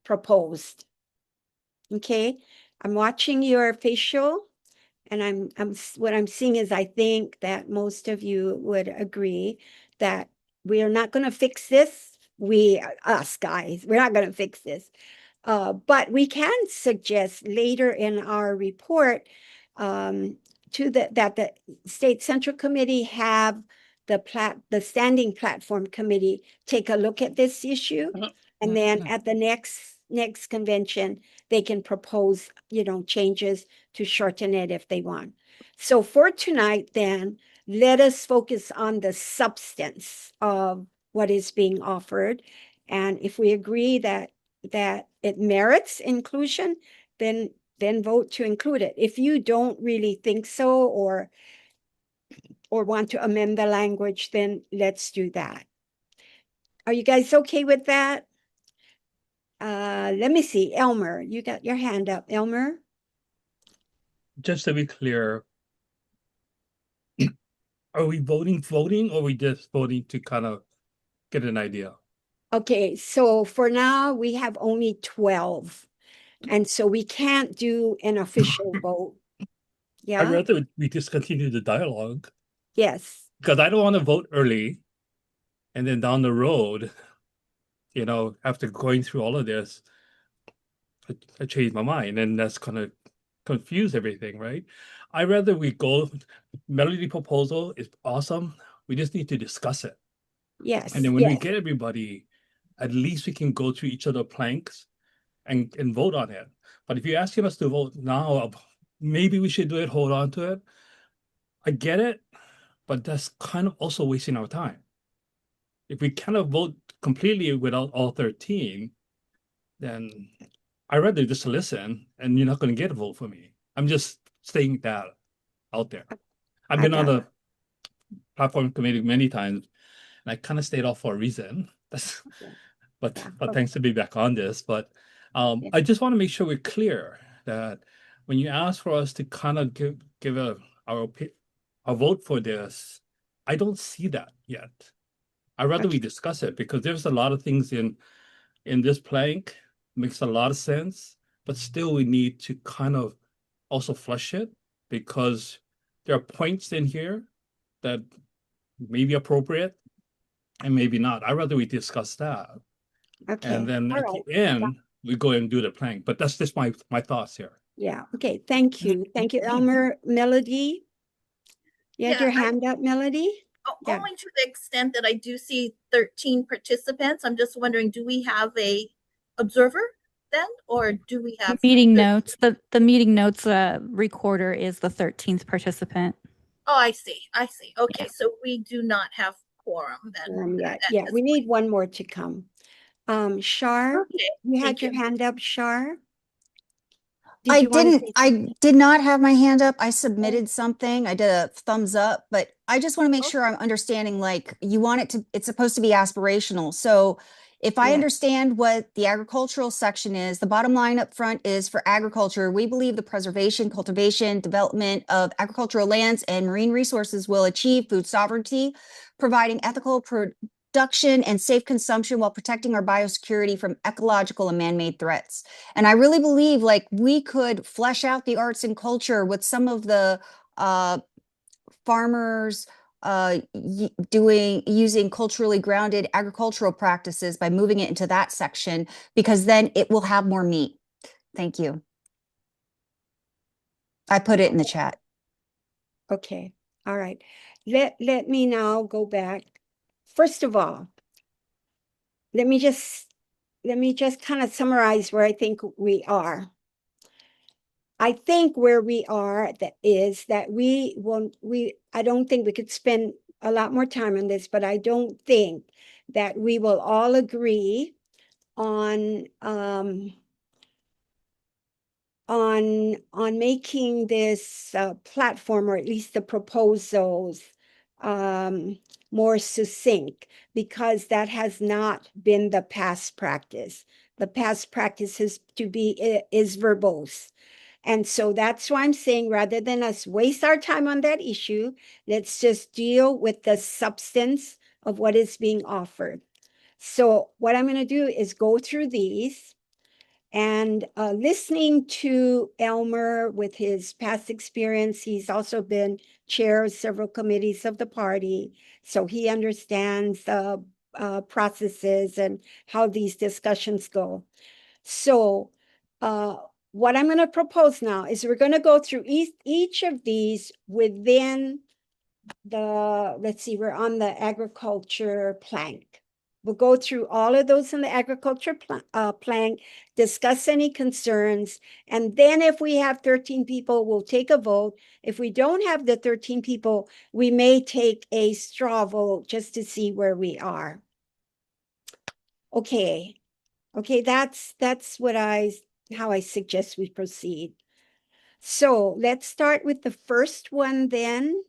proposed. Okay, I'm watching your facial, and what I'm seeing is, I think that most of you would agree that we are not going to fix this. Us guys, we're not going to fix this. But we can suggest later in our report that the State Central Committee have the Standing Platform Committee take a look at this issue, and then at the next convention they can propose, changes to shorten it if they want. So for tonight, then, let us focus on the substance of what is being offered, and if we agree that it merits inclusion, then vote to include it. If you don't really think so, or want to amend the language, then let's do that. Are you guys okay with that? Let me see. Elmer, you got your hand up. Elmer? Just to be clear, Are we voting, or are we just voting to kind of get an idea? Okay, so for now, we have only 12. And so we can't do an official vote. I'd Yeah, rather we just continue the dialogue, yes, because I don't want to vote early and then down the road, after going through all of this, I changed my mind, and that's gonna confuse everything, right? I'd rather we go, Melody proposal is awesome. We just need to discuss it. yes, And then when we yes. get everybody, at least we can go through each of the planks and vote on it. But if you're asking us to vote now, maybe we should do it, hold on to it. I get it, but that's kind of also wasting our time. If we cannot vote completely without all 13, then I'd rather just listen, and you're not going to get a vote for me. I'm just saying that out there. I've I been on got the platform committee many times, and I kind of stayed off for a reason. That's Yeah. but Yeah. but thanks to be back on this. But Yeah. I just want to make sure we're clear that when you ask for us to kind of give a vote for this, I don't see that yet. I'd rather we Okay. discuss it, because there's a lot of things in this plank, makes a lot of sense, but still we need to kind of also flush it, because there are points in here that may be appropriate and maybe not. I'd rather we discuss that. Okay. And then All at right. the end, we go and do the plank. But that's just my thoughts here. Yeah. Okay. Thank you. Thank you, Elmer. Melody, you had Yeah, your hand up, Melody? Yeah. only to the extent that I do see 13 participants. I'm just wondering, do we have a observer then, or do we have Meeting 13? notes, the meeting notes recorder is the 13th participant. Oh, I see. I see. Okay, so we do not have quorum then. Yeah. at Yeah. this We need point. one more to come. Shar, Okay, you had thank your you. hand up, Shar? Did you want to say I something? did not have my hand up. I submitted something. I did a thumbs up, but I just want to make sure I'm understanding, like, it's supposed to be aspirational. So if I Yes. understand what the agricultural section is, the bottom line up front is for agriculture, we believe the preservation, cultivation, development of agricultural lands and marine resources will achieve food sovereignty, providing ethical production and safe consumption while protecting our biosecurity from ecological and man-made threats. And I really believe, like, we could flesh out the arts and culture with some of the farmers using culturally grounded agricultural practices by moving it into that section, because then it will have more meat. Thank you. I put it in the chat. Okay. All right. Let me now go back. First of all, let me just kind of summarize where I think we are. I think where we are is that I don't think we could spend a lot more time on this, but I don't think that we will all agree on making this platform, or at least the proposals, more succinct, because that has not been the past practice. The past practice is verbose. And so that's why I'm saying, rather than us waste our time on that issue, let's just deal with the substance of what is being offered. So what I'm going to do is go through these, and listening to Elmer with his past experience. He's also been chair of several committees of the party, so he understands the processes and how these discussions go. So what I'm going to propose now is we're going to go through each of these within let's see, we're on the agriculture plank. We'll go through all of those in the agriculture plank, discuss any concerns, and then if we have 13 people, we'll take a vote. If we don't have the 13 people, we may take a straw vote just to see where we are. Okay. Okay, that's how I suggest we proceed. So let's start with the first one then,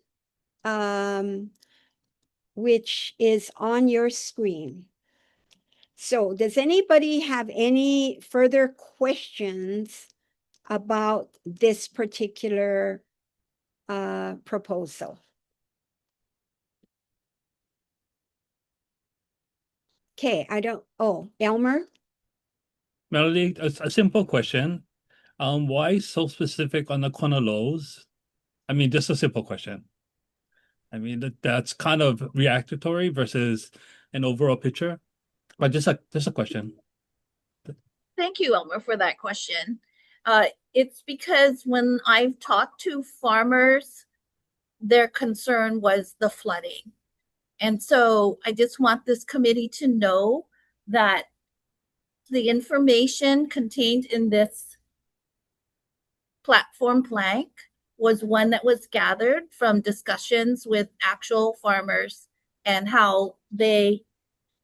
which is on your screen. So does anybody have any further questions about this particular proposal? Okay, I don't, oh, Elmer? Melody, a simple question. Why so specific on the corner lows? I mean, just a simple question. I mean, that's kind of reactory versus an overall picture, but just a question. Thank you, Elmer, for that question. It's because when I've talked to farmers, their concern was the flooding. And so I just want this committee to know that the information contained in this platform plank was one that was gathered from discussions with actual farmers and how they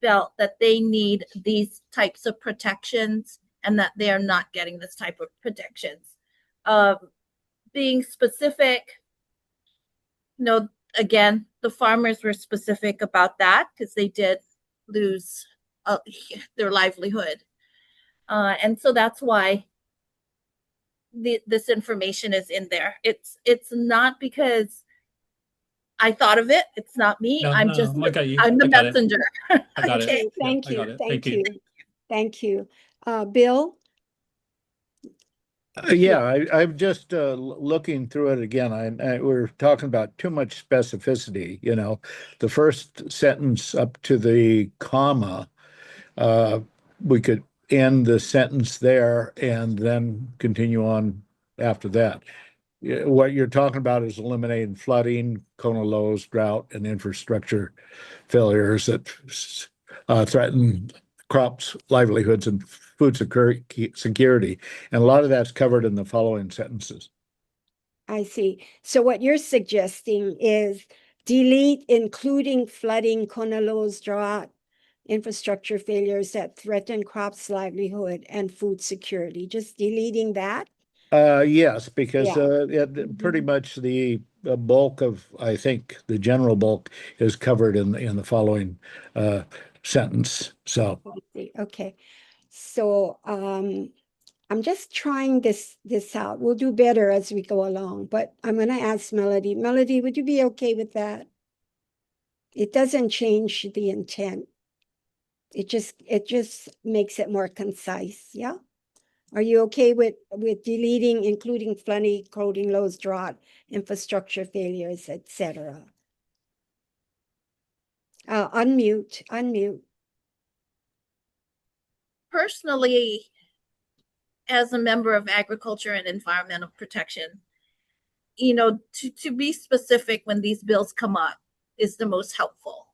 felt that they need these types of protections and that they are not getting this type of protections. Being specific, again, the farmers were specific about that because they did lose their livelihood. And so that's why this information is in there. It's not because I thought of it. It's not me. No, I'm no, just I got you. I'm the I got it. messenger. I got it. Okay, Yeah, thank I you, got it. thank Thank you. you, thank you. Bill? Yeah, I'm just looking through it again. We're talking about too much specificity. The first sentence up to the comma, uh, we could end the sentence there and then continue on after that. What you're talking about is eliminating flooding, coastal lows, drought, and infrastructure failures that threaten crops, livelihoods, and food security. And a lot of that's covered in the following sentences. I see. So what you're suggesting is delete including flooding, Konalo's drought, infrastructure failures that threaten crops' livelihood and food security. Just deleting that? Yes, because Yeah. pretty much the bulk of, I think, the general bulk is covered in the following sentence. So, I see. Okay. So I'm just trying this out. We'll do better as we go along, but I'm going to ask Melody. Melody, would you be okay with that? It doesn't change the intent. It just makes it more concise. Yeah. Are you okay with deleting, including flooding, coastal lows, drought, infrastructure failures, etc.? Unmute. Personally, as a member of agriculture and environmental protection, to be specific when these bills come up is the most helpful.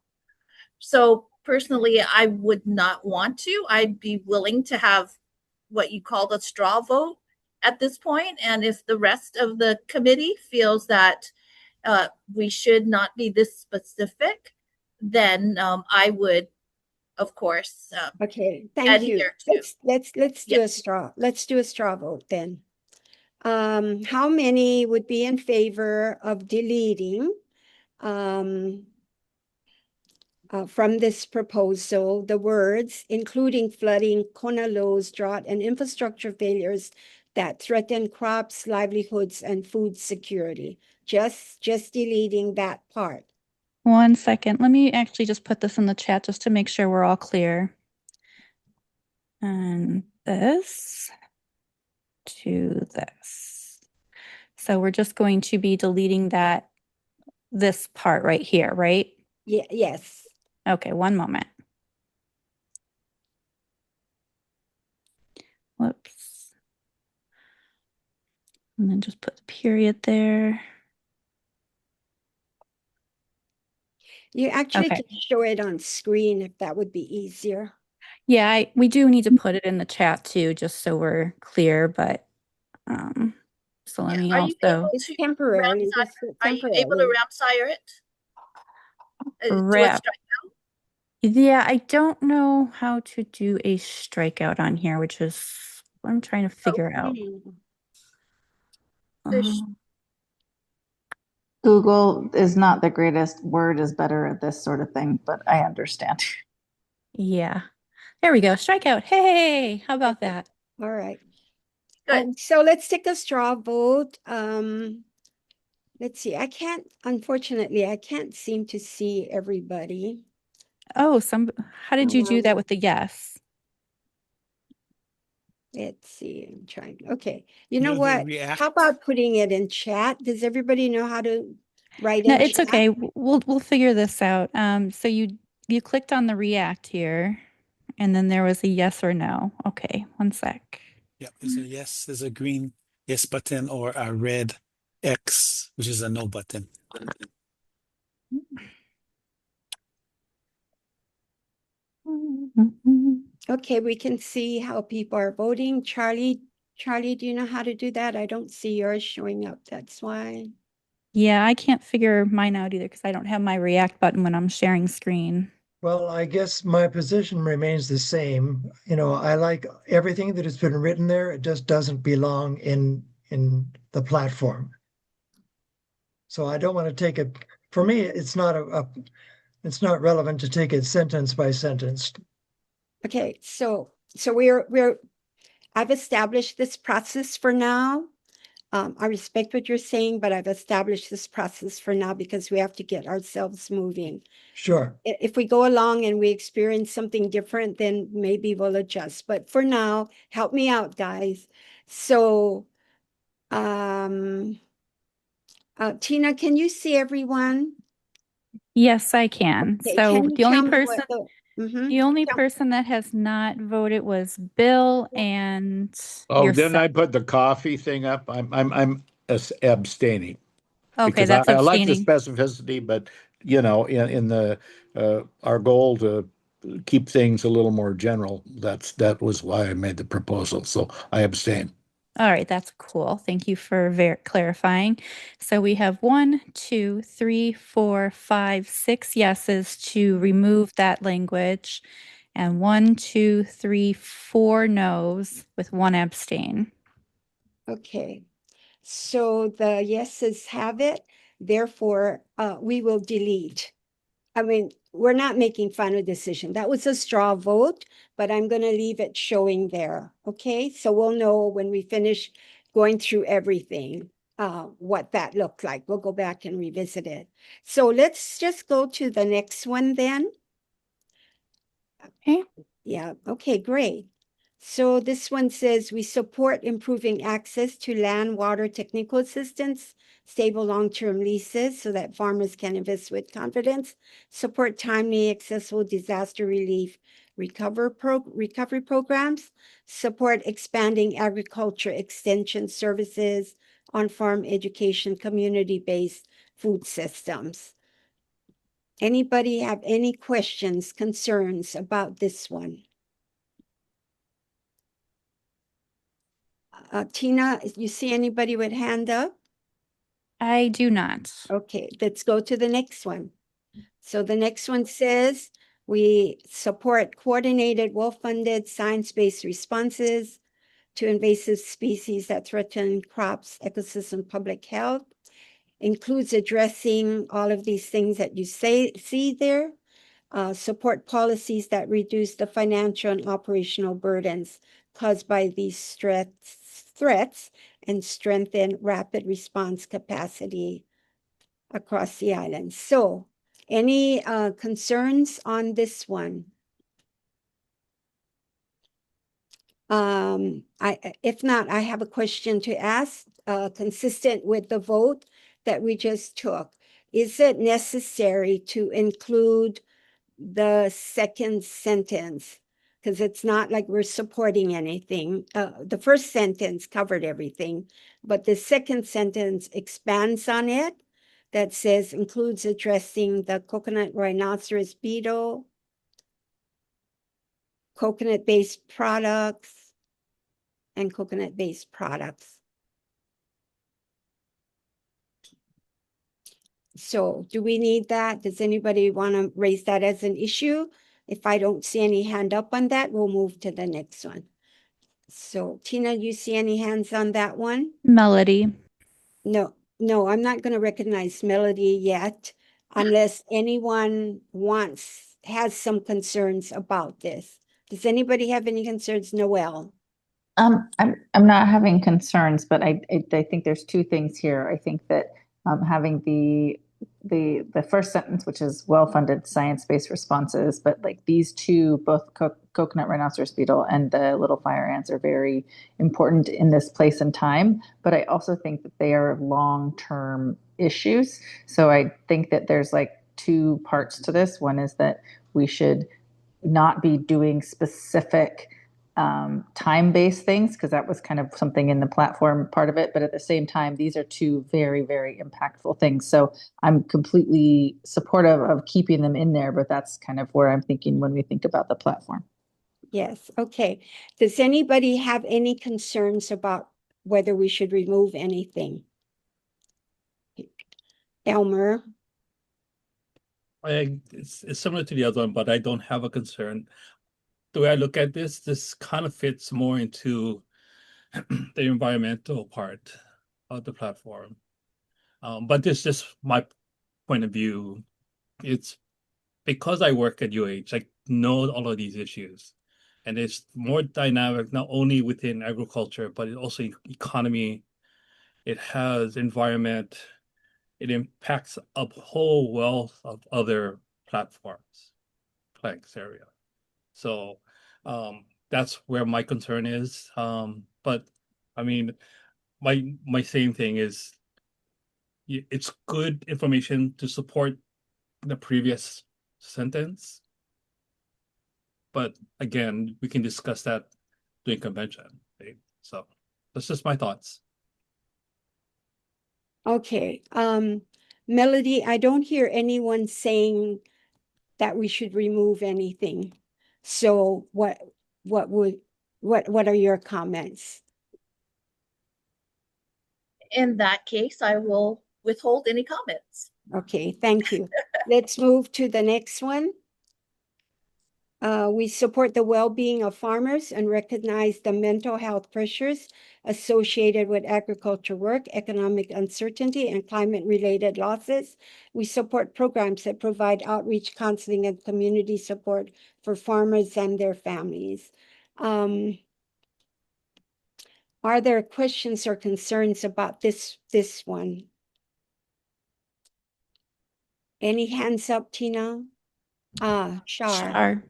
So personally, I would not want to. I'd be willing to have what you call the straw vote at this point. And if the rest of the committee feels that we should not be this specific, then I would, of course, Okay, thank you. adhere to. Let's do a straw. Let's do a straw vote then. How many would be in favor of deleting from this proposal the words including flooding, Konalo's drought, and infrastructure failures that threaten crops, livelihoods, and food security? Just deleting that part. 1 second. Let me actually just put this in the chat just to make sure we're all clear. And this to this. So we're just going to be deleting this part right here, right? Yeah, yes. Okay, 1 moment. Whoops. And then just put the period there. You actually Okay. can show it on screen if that would be easier. Yeah, we do need to put it in the chat too, just so we're clear, but so let me Are you also able It's to temporarily, just are you able to Ramsire it? Do a wrap. strikeout? Yeah, I don't know how to do a strikeout on here, which is what I'm trying to figure out. There's- Google is not the greatest. Word is better at this sort of thing, but I understand. Yeah. There we go. Strikeout. Hey, how about that? All right. Good. So let's take a straw vote. Let's see. Unfortunately, I can't seem to see everybody. Oh, how did you do that with the yes? Let's see, I'm trying. Okay, you know the what? react. How about putting it in chat? Does everybody know how to write No, in it's chat? okay. We'll figure this out. So you clicked on the react here, and then there was a yes or no. Okay, one sec. Yep, there's a yes, there's a green yes button or a red X, which is a no button. Okay, we can see how people are voting. Charlie, do you know how to do that? I don't see yours showing up. That's why. Yeah, I can't figure mine out either because I don't have my react button when I'm sharing screen. Well, I guess my position remains the same. You know, I like everything that has been written there. It just doesn't belong in the platform. So I don't want to take it. For me, it's not it's not relevant to take it sentence by sentence. Okay, so I've established this process for now. I respect what you're saying, but I've established this process for now because we have to get ourselves moving. Sure. If we go along and we experience something different, then maybe we'll adjust. But for now, help me out, guys. So, Tina, can you see everyone? Yes, I can. Okay, So can you tell me what Mhm. the only person that has not voted was Bill and Oh, yourself. didn't I put the coffee thing up? I'm abstaining Okay, because that's I like the abstaining. specificity, but you know, in the our goal to keep things a little more general, that was why I made the proposal. So I abstain. All right, that's cool. Thank you for clarifying. So we have 1, 2, 3, 4, 5, 6 yeses to remove that language, and 1, 2, 3, 4 noes with 1 abstain. Okay, so the yeses have it. Therefore, we will delete. I mean, we're not making final decision. That was a straw vote, but I'm going to leave it showing there. Okay, so we'll know when we finish going through everything, what that looked like. We'll go back and revisit it. So let's just go to the next one then. Okay. Yeah, okay, great. So this one says we support improving access to land, water, technical assistance, stable long-term leases so that farmers can invest with confidence, support timely, accessible disaster relief recovery programs, support expanding agriculture extension services, on-farm education, community-based food systems. Anybody have any questions, concerns about this one? Tina, you see anybody with hand up? I do not. Okay, let's go to the next one. So the next one says we support coordinated, well-funded, science-based responses to invasive species that threaten crops, ecosystem, public health. Includes addressing all of these things that you see there. Support policies that reduce the financial and operational burdens caused by these threats and strengthen rapid response capacity across the island. So, any concerns on this one? If not, I have a question to ask, consistent with the vote that we just took. Is it necessary to include the second sentence? Because it's not like we're supporting anything. The first sentence covered everything, but the second sentence expands on it. That says includes addressing the coconut rhinoceros beetle, coconut-based products, and coconut-based products. So do we need that? Does anybody want to raise that as an issue? If I don't see any hand up on that, we'll move to the next one. So Tina, you see any hands on that one? Melody. No, I'm not going to recognize Melody yet unless anyone has some concerns about this. Does anybody have any concerns? Noel? I'm not having concerns, but I think there's two things here. I think that having the the first sentence, which is well-funded science-based responses, but like these two, both coconut rhinoceros beetle and the little fire ants are very important in this place and time. But I also think that they are long-term issues. So I think that there's like two parts to this. One is that we should not be doing specific time-based things, because that was kind of something in the platform part of it. But at the same time, these are two very, very impactful things. So I'm completely supportive of keeping them in there, but that's kind of where I'm thinking when we think about the platform. Yes, okay. Does anybody have any concerns about whether we should remove anything? Elmer? It's similar to the other one, but I don't have a concern. The way I look at this kind of fits more into the environmental part of the platform. But this is just my point of view. It's because I work at UH, I know all of these issues. And it's more dynamic, not only within agriculture, but it also economy. It has environment. It impacts a whole wealth of other platforms, planks area. So that's where my concern is. But I mean, my same thing is it's good information to support the previous sentence. But again, we can discuss that during convention. Right? So that's just my thoughts. Okay, Melody, I don't hear anyone saying that we should remove anything. So what are your comments? In that case, I will withhold any comments. Okay, thank you. Let's move to the next one. We support the well-being of farmers and recognize the mental health pressures associated with agriculture work, economic uncertainty, and climate-related losses. We support programs that provide outreach, counseling, and community support for farmers and their families. Are there questions or concerns about this one? Any hands up, Tina? Shar. Char.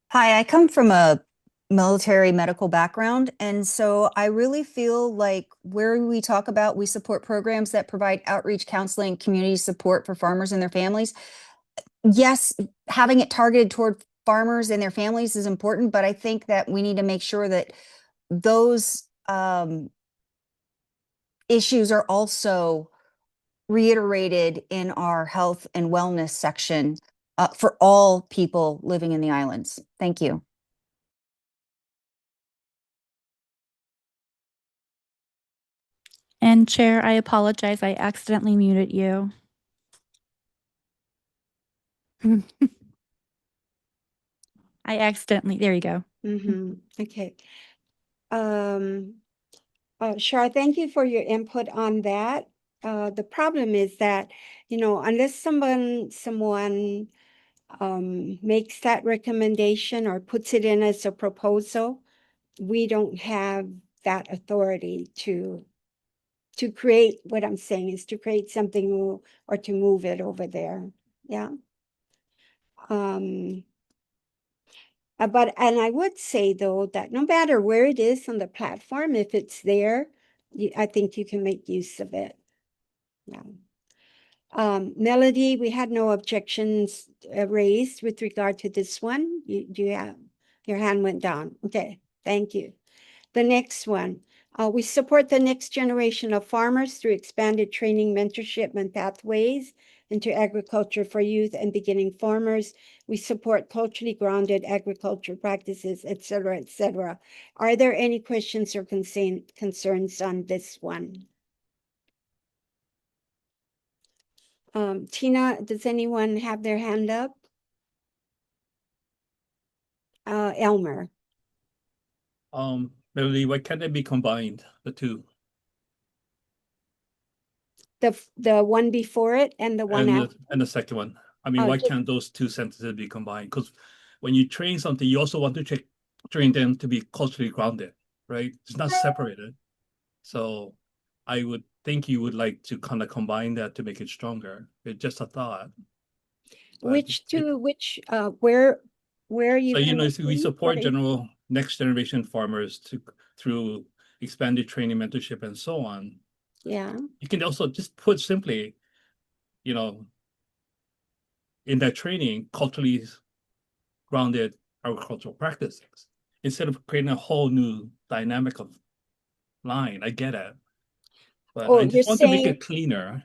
Hi, I come from a military medical background, and so I really feel like where we talk about we support programs that provide outreach, counseling, community support for farmers and their families. Yes, having it targeted toward farmers and their families is important, but I think that we need to make sure that those issues are also reiterated in our health and wellness section for all people living in the islands. Thank you. And Chair, I apologize. I accidentally muted you. There you go. Okay. Shar, thank you for your input on that. The problem is that, unless someone makes that recommendation or puts it in as a proposal, we don't have that authority to create, what I'm saying is to create something new or to move it over there. Yeah. And I would say though that no matter where it is on the platform, if it's there, I think you can make use of it. Yeah. Melody, we had no objections raised with regard to this one. Do you have your hand went down? Okay, thank you. The next one. We support the next generation of farmers through expanded training, mentorship, and pathways into agriculture for youth and beginning farmers. We support culturally grounded agriculture practices, et cetera, et cetera. Are there any questions or concerns on this one? Tina, does anyone have their hand up? Elmer. Melody, why can't they be combined, the two? The one before it and the one after? And the second one. I mean, why can't those two sentences be combined? Because when you train something, you also want to train them to be culturally grounded, right? It's not separated. So I would think you would like to kind of combine that to make it stronger. It's just a thought. But Which it- two, which, where are you? So, you know, we connecting? support What are you- general next generation farmers through expanded training, mentorship, and so on. Yeah, You can also just put simply, you know, in that training, culturally grounded agricultural practices instead of creating a whole new dynamic of line. I get it, but Oh, I you're just want to make saying- it cleaner.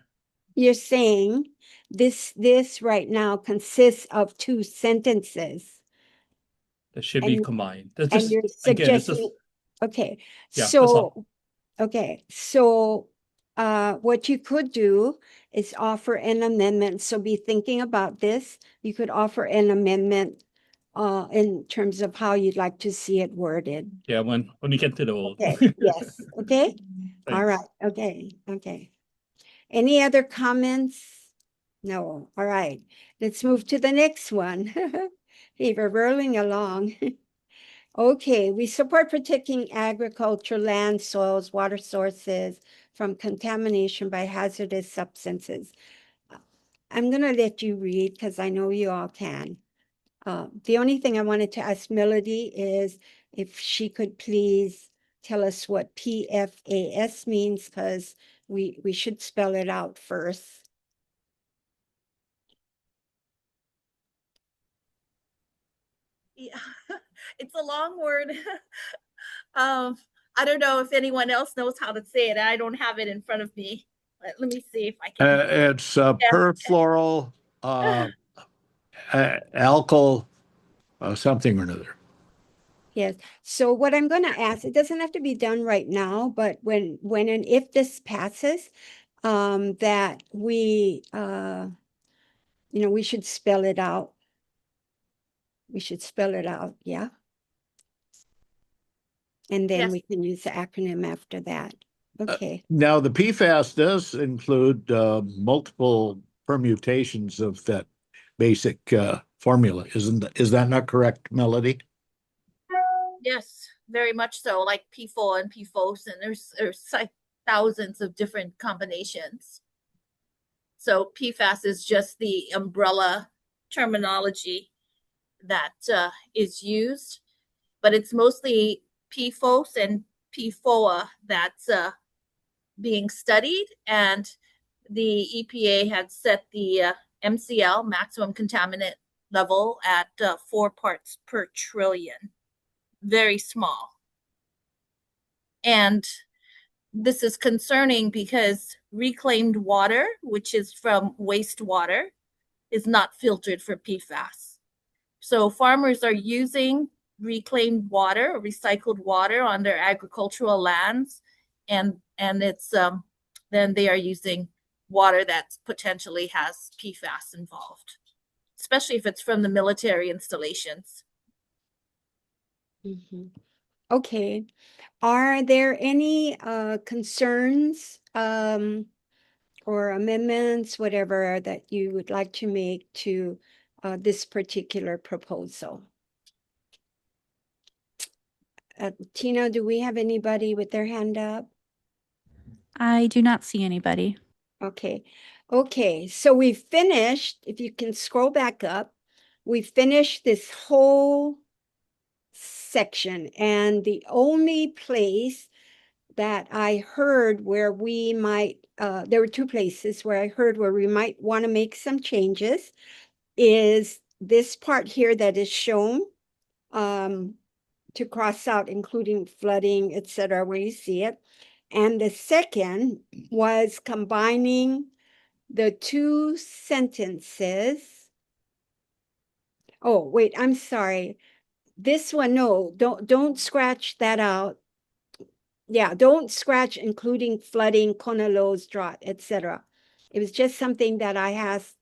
you're saying this right now consists of two sentences. That should be And- combined. That's And just, you're again, it's just, suggesting, okay, yeah, that's so, all. okay, so what you could do is offer an amendment. So be thinking about this. You could offer an amendment in terms of how you'd like to see it worded. Yeah, when you get to the old. Okay, yes, okay, all Thanks. right, okay. Any other comments? No, all right, let's move to the next one. Hey, we're rolling along. Okay, we support protecting agriculture, land, soils, water sources from contamination by hazardous substances. I'm gonna let you read because I know you all can. The only thing I wanted to ask Melody is if she could please tell us what PFAS means, because we should spell it out first. Yeah, it's a long word. I don't know if anyone else knows how to say it. I don't have it in front of me. Let me see if I can. It's perfluoral alkyl something or another. Yes. So what I'm going to ask, it doesn't have to be done right now, but when and if this passes, that we, we should spell it out. We should spell it out, yeah. And then Yes. we can use the acronym after that. Okay. Now, the PFAS does include multiple permutations of that basic formula. Is that not correct, Melody? Yes, very much so. Like PFOA and PFOS, and there's like thousands of different combinations. So PFAS is just the umbrella terminology that is used, but it's mostly PFOS and PFOA that's being studied, and the EPA had set the MCL, maximum contaminant level, at 4 parts per trillion. Very small. And this is concerning because reclaimed water, which is from wastewater, is not filtered for PFAS. So farmers are using reclaimed water or recycled water on their agricultural lands, and it's then they are using water that potentially has PFAS involved, especially if it's from the military installations. Mhm. Okay. Are there any concerns or amendments, whatever, that you would like to make to this particular proposal? Tina, do we have anybody with their hand up? I do not see anybody. Okay. Okay. So we finished, if you can scroll back up, we finished this whole section. And the only place that I heard where we might, there were two places where I heard where we might want to make some changes is this part here that is shown to cross out, including flooding, etc., where you see it. And the second was combining the two sentences. Oh, wait, I'm sorry. This one, no, don't scratch that out. Yeah, don't scratch including flooding, kona lows, drought, etc. It was just something that I has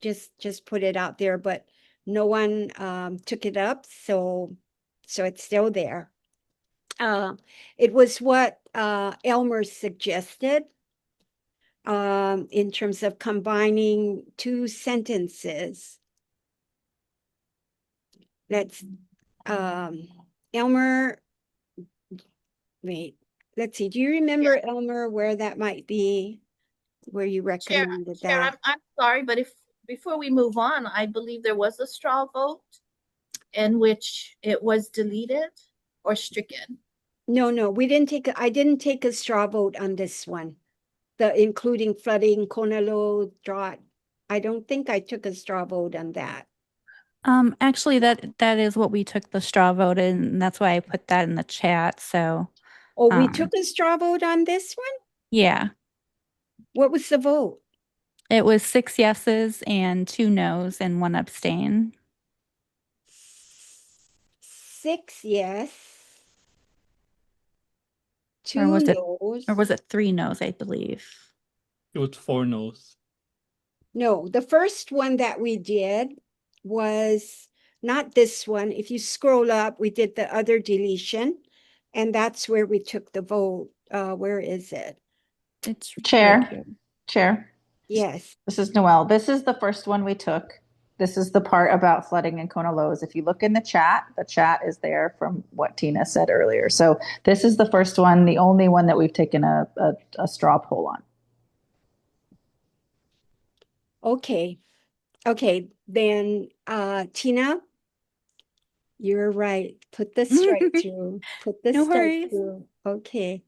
just put it out there, but no one took it up, so it's still there. It was what Elmer suggested in terms of combining two sentences. Let's Elmer, wait, let's see, do you remember, Elmer, where that might be, where you recommended Chair, that? I'm sorry, but if before we move on, I believe there was a straw vote in which it was deleted or stricken. No, I didn't take a straw vote on this one. Including flooding, Konalo, drought. I don't think I took a straw vote on that. Actually, that is what we took the straw vote in, and that's why I put that in the chat. So, Oh, we took a straw vote on this one? yeah, What was the vote? it was 6 yeses and 2 nos and 1 abstain. 6 yes. Or 2 was it no's. or was it 3 nos, I believe. It was 4 no's. No, the first one that we did was not this one. If you scroll up, we did the other deletion, and that's where we took the vote. Where is it? It's right Chair, here. Chair, Yes. this is Noelle. This is the first one we took. This is the part about flooding in Kona Lows. If you look in the chat is there from what Tina said earlier. So this is the first one, the only one that we've taken a straw poll on. Okay. Okay, then Tina, you're right. Put the strike through. Put the No strike worries. through. Okay. I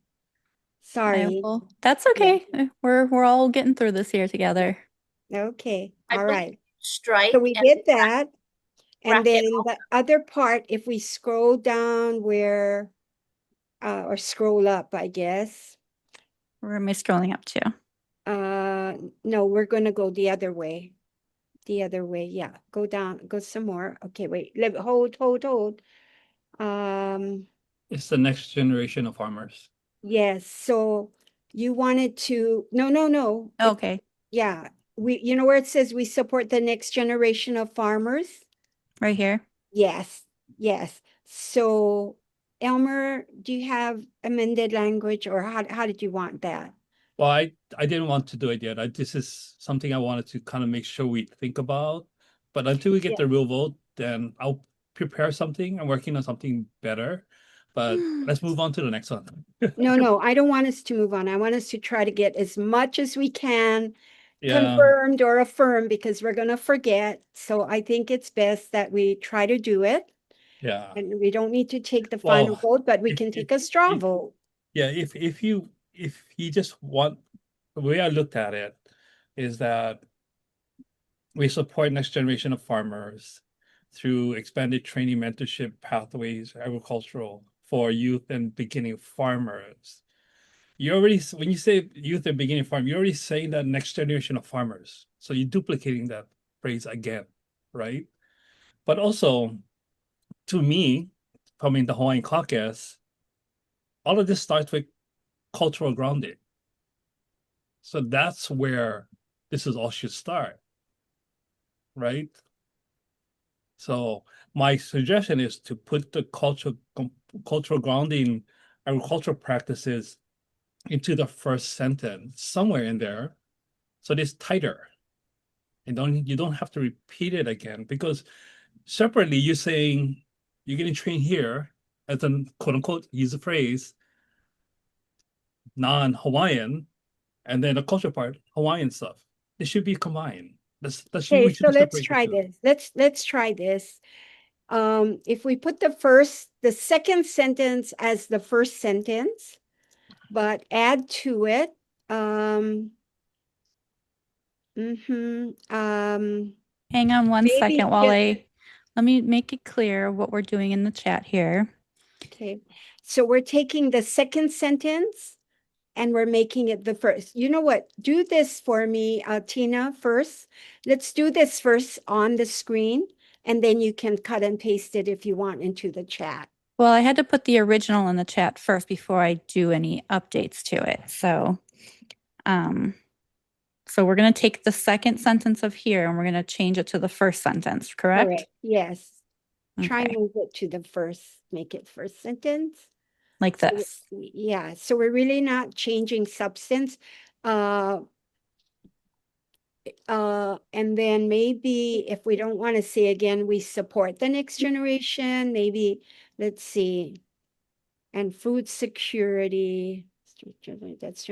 Sorry. will. That's okay. We're all getting through this here together. Okay. I All believe right. strike So we and did that. And bracket. then the other part, if we scroll down where, or scroll up, I guess. Where am I scrolling up to? No, we're going to go the other way. The other way. Yeah. Go down, go some more. Okay, wait. Hold. It's the next generation of farmers. Yes. So you wanted to, no. Okay, Yeah. You know where it says we support the next generation of farmers? right here. Yes. So Elmer, do you have amended language or how did you want that? Well, I didn't want to do it yet. This is something I wanted to kind of make sure we think about. But until we get the real vote, then I'll prepare something. I'm working on something better. But let's move on to the next one. No, I don't want us to move on. I want us to try to get as much as we can Yeah, confirmed or affirmed because we're going to forget. So I think it's best that we try to do it. yeah. And we don't need to take the Well, final vote, but we if- can if- take a straw if- vote. Yeah, if you just want, the way I looked at it is that we support next generation of farmers through expanded training, mentorship pathways, agricultural for youth and beginning farmers. You already, when you say youth and beginning farm, you're already saying that next generation of farmers. So you're duplicating that phrase again, right? But also, to me, coming the Hawaiian caucus, all of this starts with cultural grounding. So that's where this is all should start, right? So my suggestion is to put the cultural grounding agricultural practices into the first sentence somewhere in there, so it's tighter. And you don't have to repeat it again because separately you're saying you're getting trained here as an quote unquote use the phrase non-Hawaiian, and then the culture part Hawaiian stuff. It should be combined. Okay, We so should let's separate the try two. this. Let's try this. If we put the second sentence as the first sentence, but add to it, Hang on one maybe second while just- let me make it clear what we're doing in the chat here. okay. So we're taking the second sentence and we're making it the first. You know what? Do this for me, Tina, first. Let's do this first on the screen, and then you can cut and paste it if you want into the chat. Well, I had to put the original in the chat first before I do any updates to it. So we're going to take the second sentence of here and we're going to change it to the first sentence, correct? Yes. Try and Okay. move it to the first, make it first sentence. Like So this. yeah, so we're really not changing substance. And then maybe if we don't want to say again, we support the next generation, maybe, let's see. and food security. That's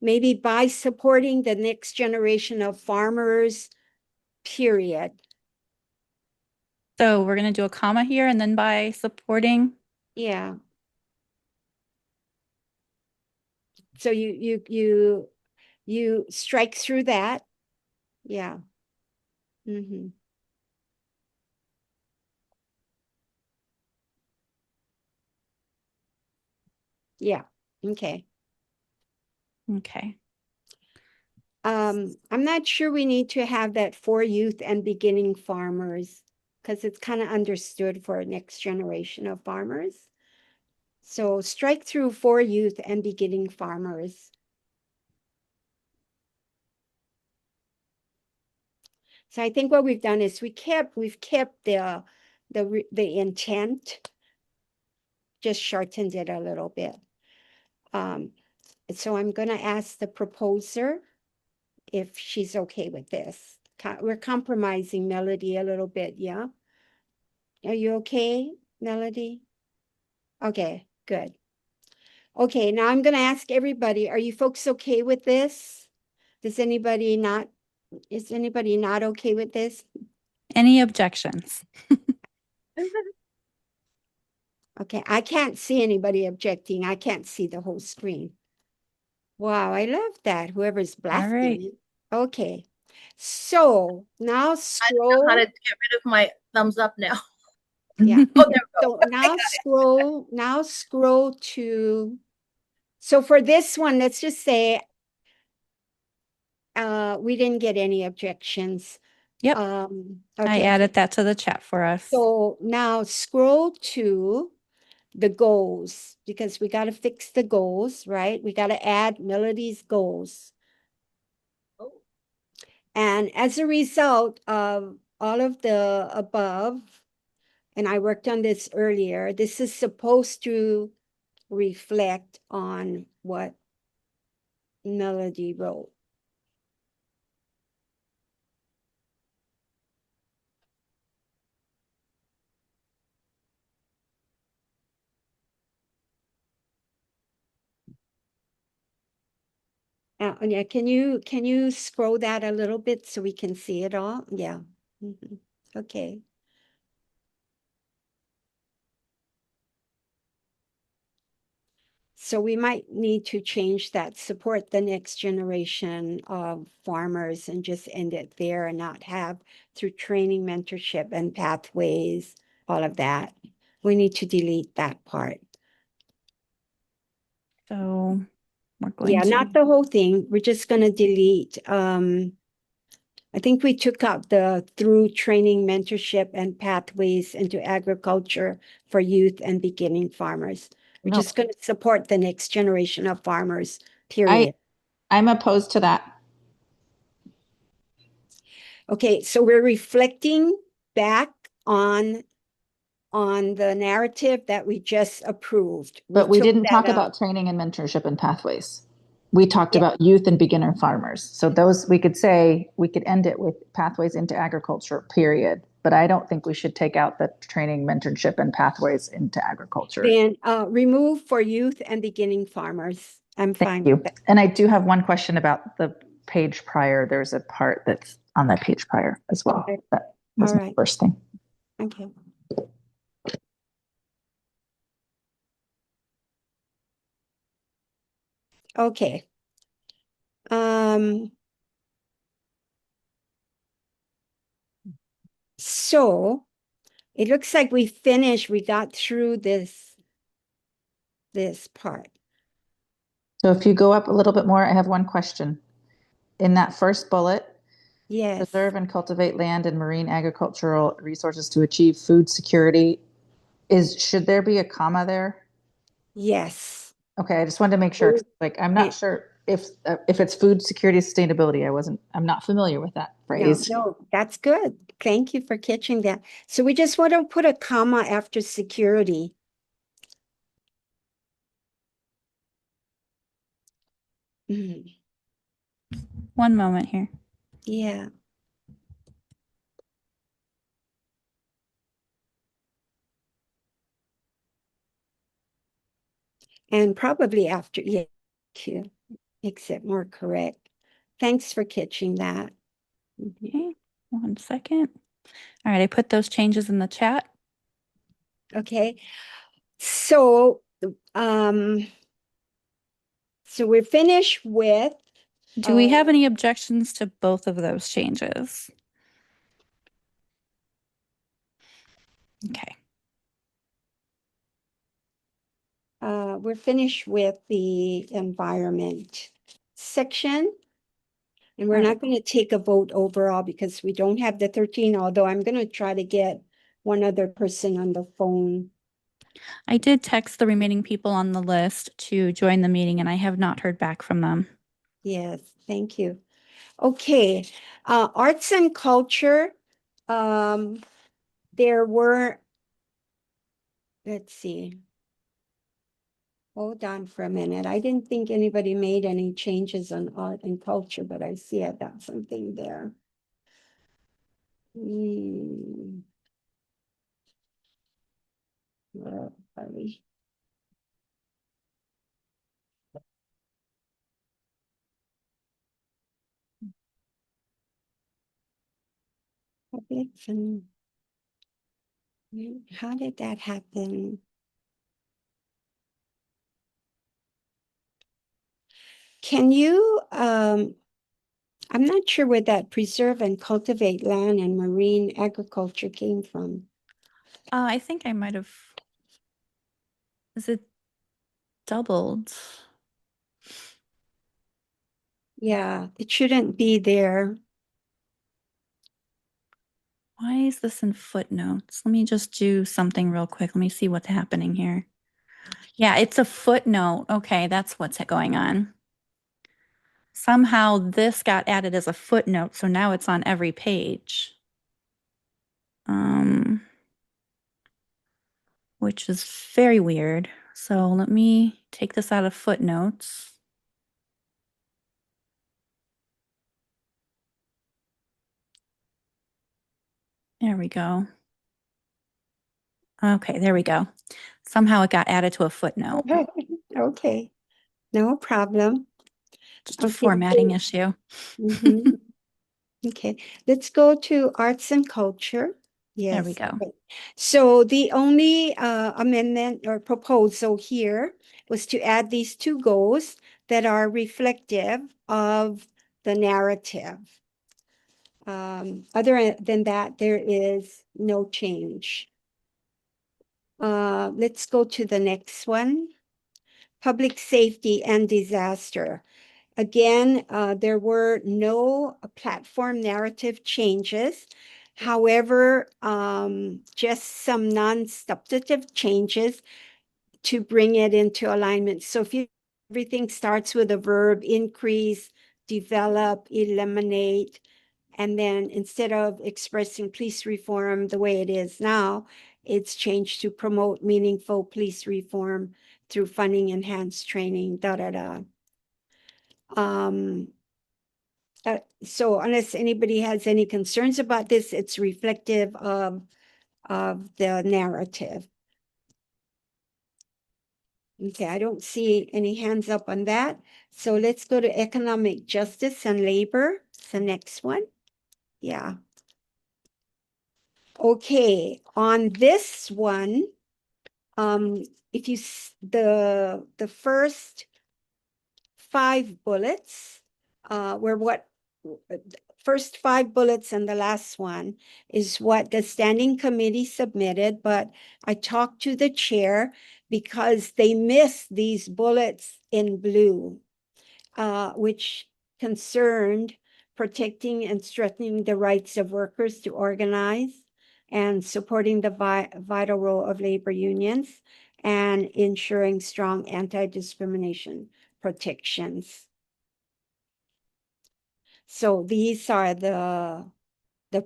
maybe by supporting the next generation of farmers, period. So we're going to do a comma here and then by supporting. Yeah. So you strike through that. Yeah. Mm-hmm. Yeah. Okay. Okay. I'm not sure we need to have that for youth and beginning farmers because it's kind of understood for next generation of farmers. So strike through for youth and beginning farmers. So I think what we've done is we've kept the intent, just shortened it a little bit. So I'm going to ask the proposer if she's okay with this. We're compromising Melody a little bit, yeah? Are you okay, Melody? Okay, good. Okay, now I'm going to ask everybody, are you folks okay with this? Is anybody not okay with this? Any objections? Okay, I can't see anybody objecting. I can't see the whole screen. Wow, I love that. Whoever's blasting right. it. Okay. So now I don't know scroll. how to get rid of my thumbs up now. Yeah. Oh, there we So go. now scroll to, so for this one, let's just say we didn't get any objections. Yep. I I added that to the chat for us. So now scroll to the goals because we got to fix the goals, right? We got to add Melody's goals. Oh. And as a result of all of the above, and I worked on this earlier, this is supposed to reflect on what Melody wrote. Yeah, can you scroll that a little bit so we can see it all? Yeah. Mhm. Okay. So we might need to change that, support the next generation of farmers and just end it there and not have through training, mentorship, and pathways, all of that. We need to delete that part. So we're going Yeah, to. not the whole thing. We're just going to delete. I think we took out the through training, mentorship, and pathways into agriculture for youth and beginning farmers. We're No. just going to support the next generation of farmers, period. I'm opposed to that. Okay, so we're reflecting back on the narrative that we just approved. But we took didn't that talk out. about training and mentorship and pathways. We talked Yeah. about youth and beginner farmers. So those we could say, we could end it with pathways into agriculture, period. But I don't think we should take out the training, mentorship, and pathways into agriculture. Then remove for youth and beginning farmers. I'm fine Thank you. with that. And I do have one question about the page prior. There's a part that's on that page prior as well. Okay. That was All the right. first thing. Okay. Okay. So it looks like we finished, we got through this part. So if you go up a little bit more, I have one question. In that first bullet, Yes. preserve and cultivate land and marine agricultural resources to achieve food security. Should there be a comma there? Yes. Okay, I just wanted to make sure. Like, I'm not sure if it's food security sustainability. I'm not familiar with that phrase. No, that's good. Thank you for catching that. So we just want to put a comma after security. One moment here. Yeah. And probably after, yeah, Q makes it more correct. Thanks for catching that. Mhm. Okay, 1 second. All right, I put those changes in the chat. Okay, so so we're finished with. Do we have any objections to both of those changes? Okay. We're finished with the environment section. And we're All not right. going to take a vote overall because we don't have the 13, although I'm going to try to get one other person on the phone. I did text the remaining people on the list to join the meeting, and I have not heard back from them. Yes, thank you. Okay, arts and culture. There were, let's see. Hold on for a minute. I didn't think anybody made any changes on art and culture, but I see I got something there. Where are we? Public and how did that happen? Can you, I'm not sure where that preserve and cultivate land and marine agriculture came from. I think I might have. Is it doubled? Yeah, it shouldn't be there. Why is this in footnotes? Let me just do something real quick. Let me see what's happening here. Yeah, it's a footnote. Okay, that's what's going on. Somehow this got added as a footnote, so now it's on every page. Which is very weird. So let me take this out of footnotes. There we go. Okay, there we go. Somehow it got added to a footnote. Okay, no problem. Just a Okay. formatting issue. Mhm. Okay, let's go to arts and culture. There we Yes. go. Okay. So the only amendment or proposal here was to add these two goals that are reflective of the narrative. Other than that, there is no change. Let's go to the next one. Public safety and disaster. Again, there were no platform narrative changes. However, just some non-substantive changes to bring it into alignment. So if everything starts with a verb, increase, develop, eliminate, and then instead of expressing police reform the way it is now, it's changed to promote meaningful police reform through funding, enhanced training, so unless anybody has any concerns about this, it's reflective of the narrative. Okay, I don't see any hands up on that. So let's go to economic justice and labor. It's the next one. Yeah. Okay, on this one, if you the first 5 bullets were what first 5 bullets and the last one is what the standing committee submitted, but I talked to the chair because they missed these bullets in blue, which concerned protecting and strengthening the rights of workers to organize and supporting the vital role of labor unions and ensuring strong anti-discrimination protections. So these are the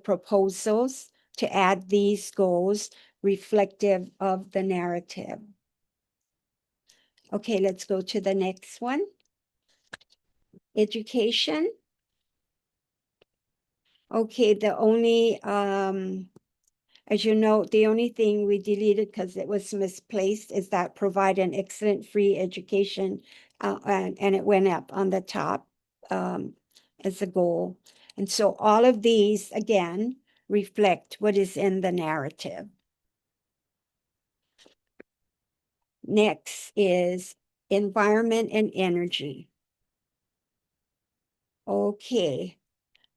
proposals to add these goals reflective of the narrative. Okay, let's go to the next one. Education. Okay, the only As you know, the only thing we deleted because it was misplaced is that provide an excellent free education, and it went up on the top as a goal. And so all of these, again, reflect what is in the narrative. Next is environment and energy. Okay.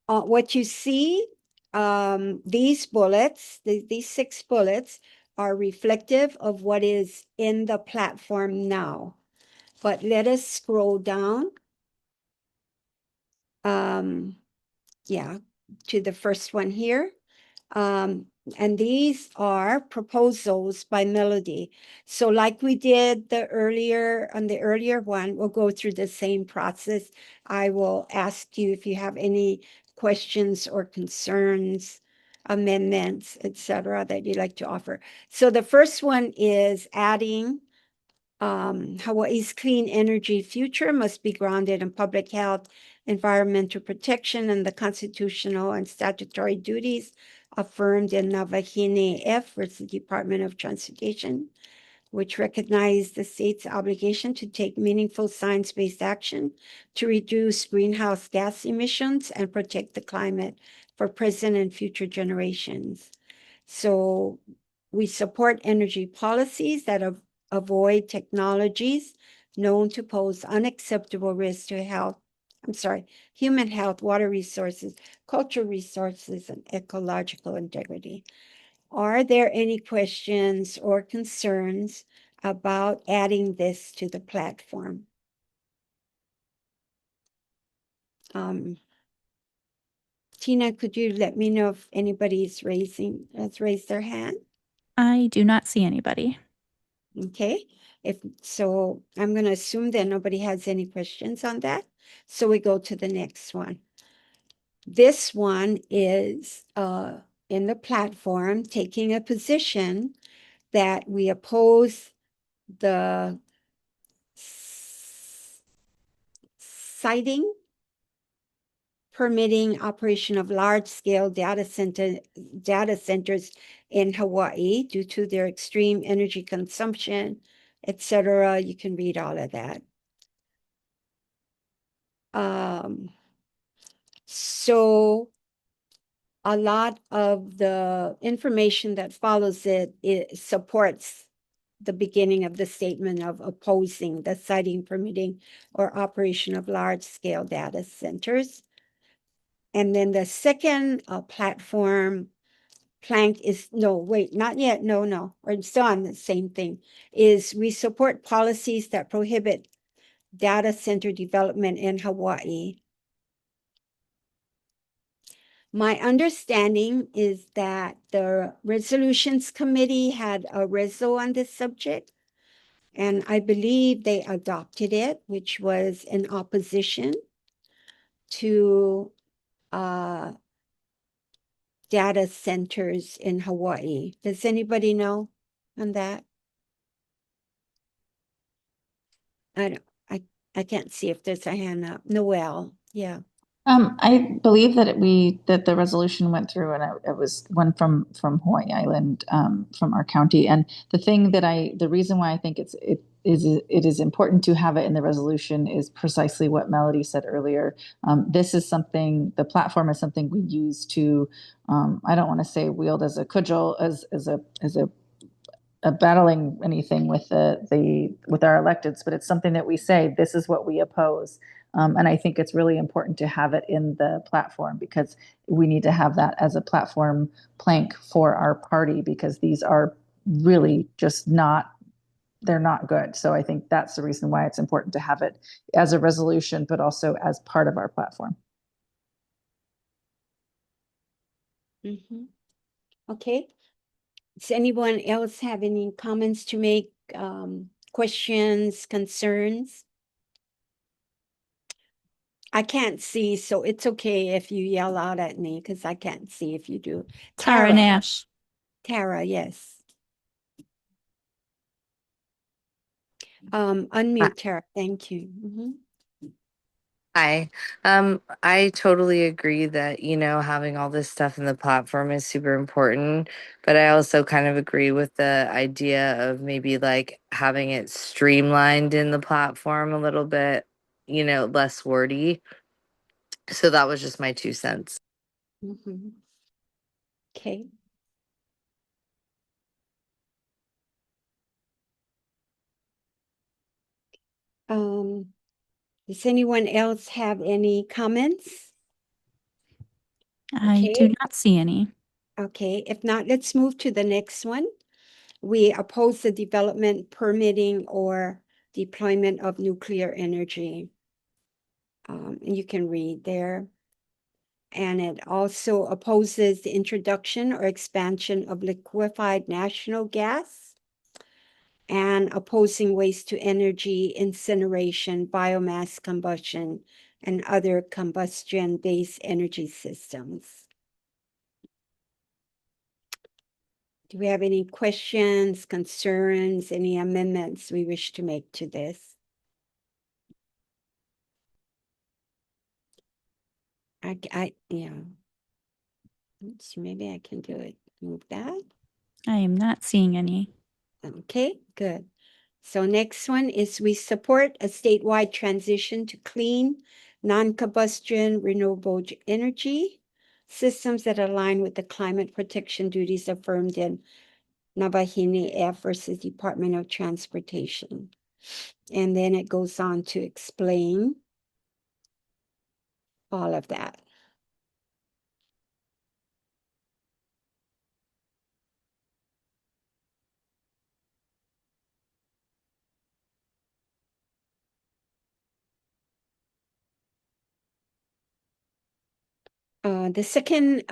What you see, these bullets, these 6 bullets are reflective of what is in the platform now. But let us scroll down. Yeah, to the first one here. And these are proposals by Melody. So like we did on the earlier one, we'll go through the same process. I will ask you if you have any questions or concerns, amendments, etc., that you'd like to offer. So the first one is adding Hawaii's clean energy future must be grounded in public health, environmental protection, and the constitutional and statutory duties affirmed in Navahine F versus Department of Transportation, which recognize the state's obligation to take meaningful science-based action to reduce greenhouse gas emissions and protect the climate for present and future generations. So we support energy policies that avoid technologies known to pose unacceptable risks to human health, water resources, cultural resources, and ecological integrity. Are there any questions or concerns about adding this to the platform? Tina, could you let me know if anybody has raised their hand? I do not see anybody. Okay, if so, I'm going to assume that nobody has any questions on that. So we go to the next one. This one is in the platform taking a position that we oppose the siting, permitting operation of large-scale data centers in Hawaii due to their extreme energy consumption, etc. You can read all of that. So a lot of the information that follows it supports the beginning of the statement of opposing the siting, permitting, or operation of large-scale data centers. And then the second platform plank is, no, wait, not yet, no, we're still on the same thing, is we support policies that prohibit data center development in Hawaii. My understanding is that the resolutions committee had a reso on this subject, and I believe they adopted it, which was in opposition to data centers in Hawaii. Does anybody know on that? I can't see if there's a hand up. Noelle, yeah. I believe that that the resolution went through, and it was one from Hawaii Island, from our county. And the reason why I think it is important to have it in the resolution is precisely what Melody said earlier. This is something, the platform is something we use to, I don't want to say wield as a cudgel, as a battling anything with with our electeds, but it's something that we say, this is what we oppose. And I think it's really important to have it in the platform, because we need to have that as a platform plank for our party, because these are really just they're not good. So I think that's the reason why it's important to have it as a resolution, but also as part of our platform. Mm-hmm. Okay. Does anyone else have any comments to make, questions, concerns? I can't see, so it's okay if you yell out at me because I can't see if you do. Tara Nash. Tara, yes. Unmute Tara. Thank you. Hi. I totally agree that, having all this stuff in the platform is super important, but I also kind of agree with the idea of maybe like having it streamlined in the platform a little bit, less wordy. So that was just my 2 cents. Mhm. Okay. Does anyone else have any comments? I do Okay. not see any. Okay, if not, let's move to the next one. We oppose the development, permitting, or deployment of nuclear energy. And you can read there. And it also opposes the introduction or expansion of liquefied natural gas and opposing waste to energy, incineration, biomass combustion, and other combustion-based energy systems. Do we have any questions, concerns, any amendments we wish to make to this? Yeah. Let's see, maybe I can do it. Move that. I am not seeing any. Okay, good. So next one is we support a statewide transition to clean, non-combustion, renewable energy systems that align with the climate protection duties affirmed in Navahini F versus Department of Transportation. And then it goes on to explain all of that. The second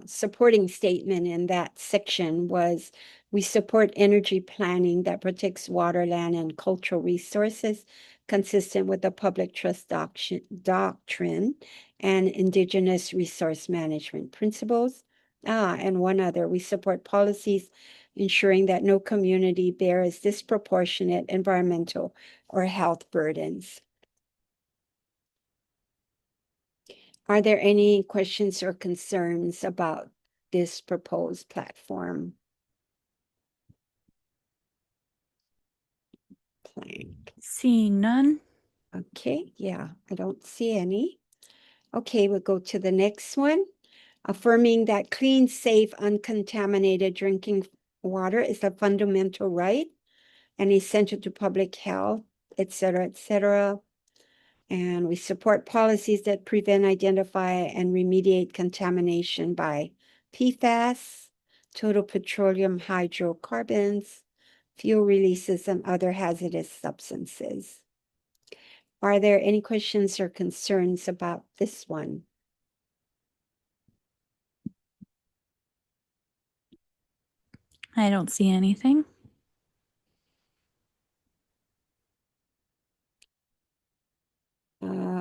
supporting statement in that section was we support energy planning that protects water, land, and cultural resources consistent with the public trust doctrine and indigenous resource management principles. And one other, we support policies ensuring that no community bears disproportionate environmental or health burdens. Are there any questions or concerns about this proposed platform? Plank. Seeing none. Okay, yeah, I don't see any. Okay, we'll go to the next one. Affirming that clean, safe, uncontaminated drinking water is a fundamental right and essential to public health, et cetera, et cetera. And we support policies that prevent, identify, and remediate contamination by PFAS, total petroleum hydrocarbons, fuel releases, and other hazardous substances. Are there any questions or concerns about this one? I don't see anything.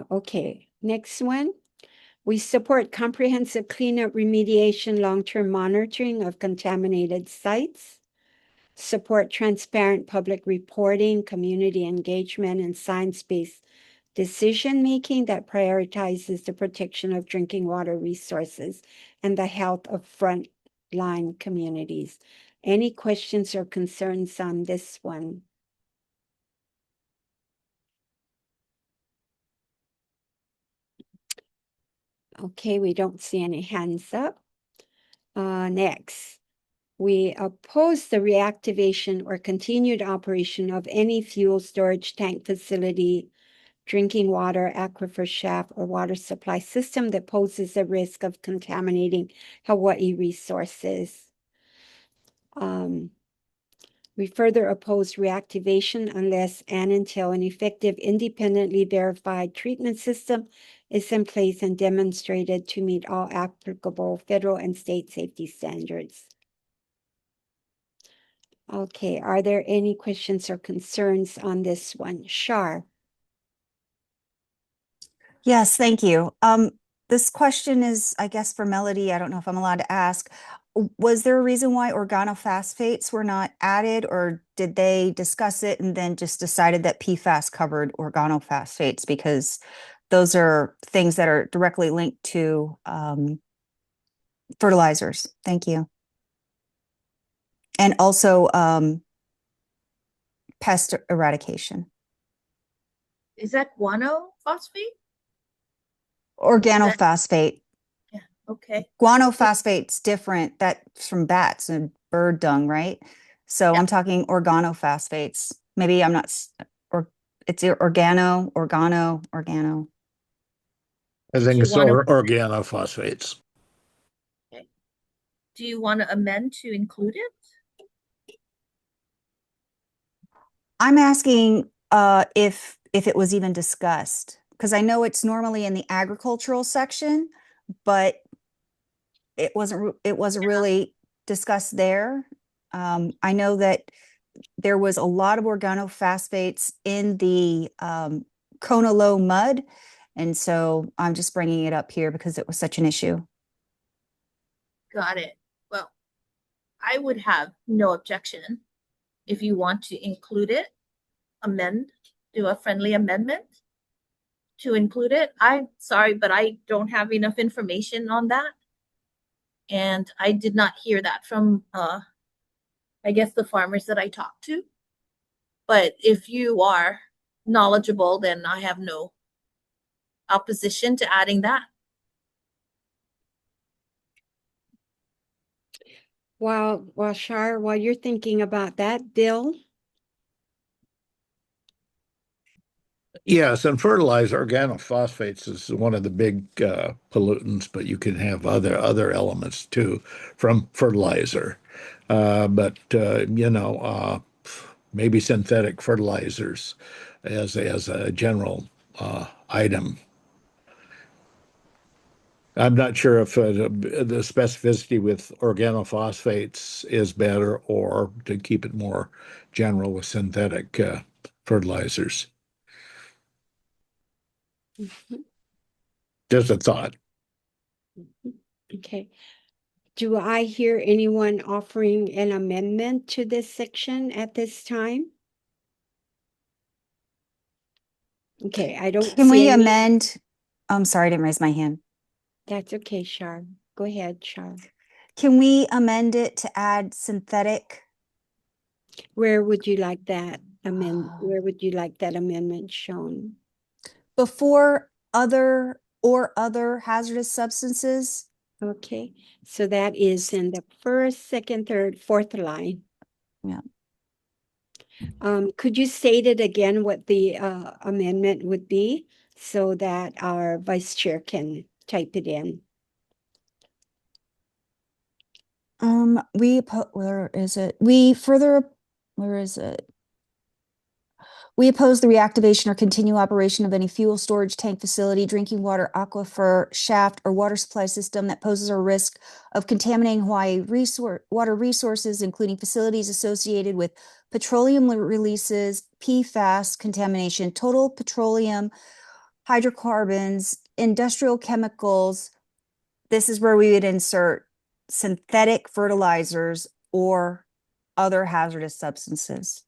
Okay, next one. We support comprehensive cleanup, remediation, long-term monitoring of contaminated sites, support transparent public reporting, community engagement, and science-based decision-making that prioritizes the protection of drinking water resources and the health of frontline communities. Any questions or concerns on this one? Okay, we don't see any hands up. Next, we oppose the reactivation or continued operation of any fuel storage tank facility, drinking water, aquifer shaft, or water supply system that poses a risk of contaminating Hawaii resources. We further oppose reactivation unless and until an effective, independently verified treatment system is in place and demonstrated to meet all applicable federal and state safety standards. Okay, are there any questions or concerns on this one? Shar. Yes, thank you. This question is, I guess, for Melody. I don't know if I'm allowed to ask. Was there a reason why organophosphates were not added, or did they discuss it and then just decided that PFAS covered organophosphates? Because those are things that are directly linked to fertilizers. Thank you. And also pest eradication. Is that guano phosphate? Organophosphate. Yeah, okay. Guanophosphate's different. That's from bats and bird dung, right? So Yeah. I'm talking organophosphates. Maybe I'm not, or it's organo. I Did think you it's wanna- organophosphates. Okay. Do you want to amend to include it? I'm asking if it was even discussed, because I know it's normally in the agricultural section, but it wasn't really discussed there. I know that there was a lot of organophosphates in the Kona Low mud, and so I'm just bringing it up here because it was such an issue. Got it. Well, I would have no objection if you want to include it, do a friendly amendment to include it. I'm sorry, but I don't have enough information on that. And I did not hear that from, I guess, the farmers that I talked to. But if you are knowledgeable, then I have no opposition to adding that. While Shar, while you're thinking about that, Bill? Yes, and fertilizer, organophosphates is one of the big pollutants, but you can have other elements too from fertilizer. But maybe synthetic fertilizers as a general item. I'm not sure if the specificity with organophosphates is better or to keep it more general with synthetic fertilizers. Just a thought. Okay. Do I hear anyone offering an amendment to this section at this time? Okay, I don't Can see we any. amend? I'm sorry, I didn't raise my hand. That's okay, Shar. Go ahead, Shar. Can we amend it to add synthetic? Where would you like that where would you like that amendment shown? Before other hazardous substances? Okay, so that is in the first, second, third, fourth line. Yeah. Could you state it again what the amendment would be so that our vice chair can type it in? Where is it? Where is it? We oppose the reactivation or continue operation of any fuel storage tank facility, drinking water aquifer, shaft, or water supply system that poses a risk of contaminating Hawaii water resources, including facilities associated with petroleum releases, PFAS contamination, total petroleum, hydrocarbons, industrial chemicals. This is where we would insert synthetic fertilizers or other hazardous substances.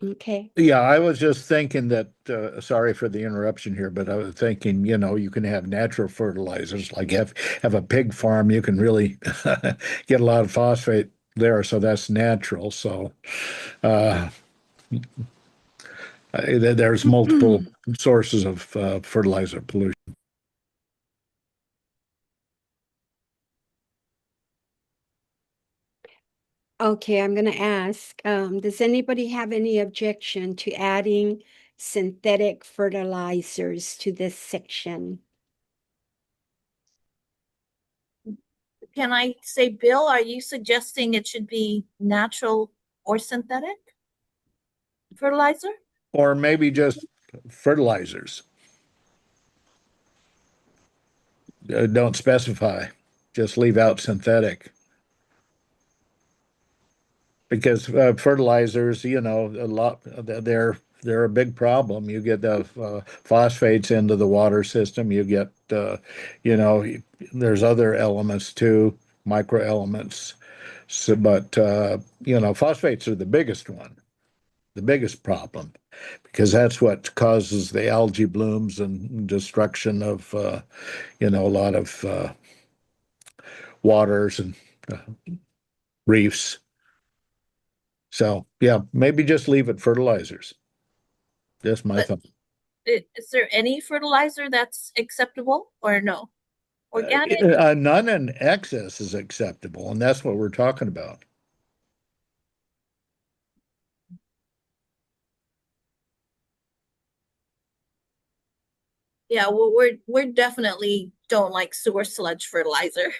Okay. Yeah, I was just thinking that, sorry for the interruption here, but I was thinking, you can have natural fertilizers, like have a pig farm, you can really get a lot of phosphate there, so that's natural. So there's multiple sources of fertilizer pollution. Okay, I'm going to ask, does anybody have any objection to adding synthetic fertilizers to this section? Can I say, Bill, are you suggesting it should be natural or synthetic fertilizer? Or maybe just fertilizers. Don't specify, just leave out synthetic. Because fertilizers, they're a big problem. You get the phosphates into the water system. You get, there's other elements too, microelements. So, but phosphates are the biggest one the biggest problem, because that's what causes the algae blooms and destruction of, a lot of waters and uh, reefs. So, yeah, maybe just leave it fertilizers. That's my But thought. is there any fertilizer that's acceptable or no? Organic? None in excess is acceptable, and that's what we're talking about. Yeah, well, we're definitely don't like sewer sludge fertilizer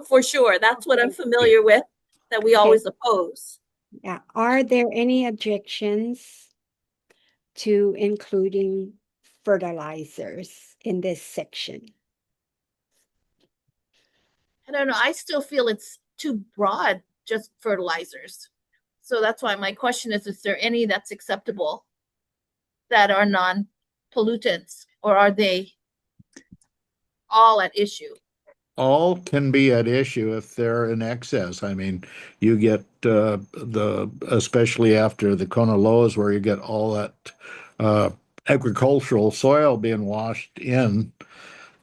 for sure. That's what I'm familiar with, that we always oppose. Yeah. Are there any objections to including fertilizers in this section? I don't know. I still feel it's too broad, just fertilizers. So that's why my question is there any that's acceptable that are non-pollutants, or are they all at issue? All can be at issue if they're in excess. I mean, you get especially after the Kona lows, where you get all that uh, agricultural soil being washed in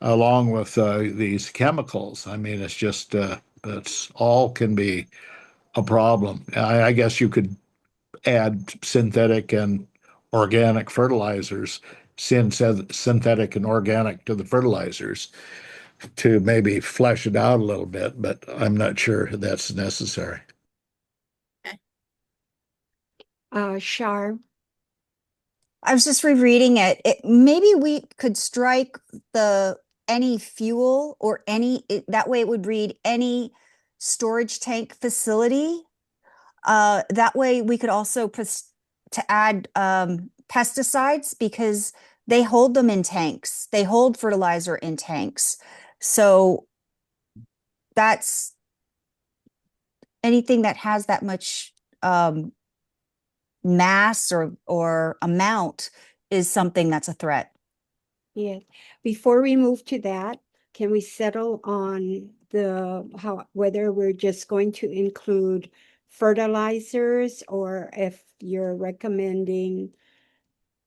along with these chemicals. I mean, it's just that's all can be a problem. I guess you could add synthetic and organic fertilizers, synthetic and organic to the fertilizers to maybe flesh it out a little bit, but I'm not sure that's necessary. Shar, I was just rereading it. Maybe we could strike the any fuel or that way it would read any storage tank facility. That way we could also to add pesticides, because they hold them in tanks. They hold fertilizer in tanks. So that's anything that has that much mass or amount is something that's a threat. yeah. Before we move to that, can we settle on whether we're just going to include fertilizers, or if you're recommending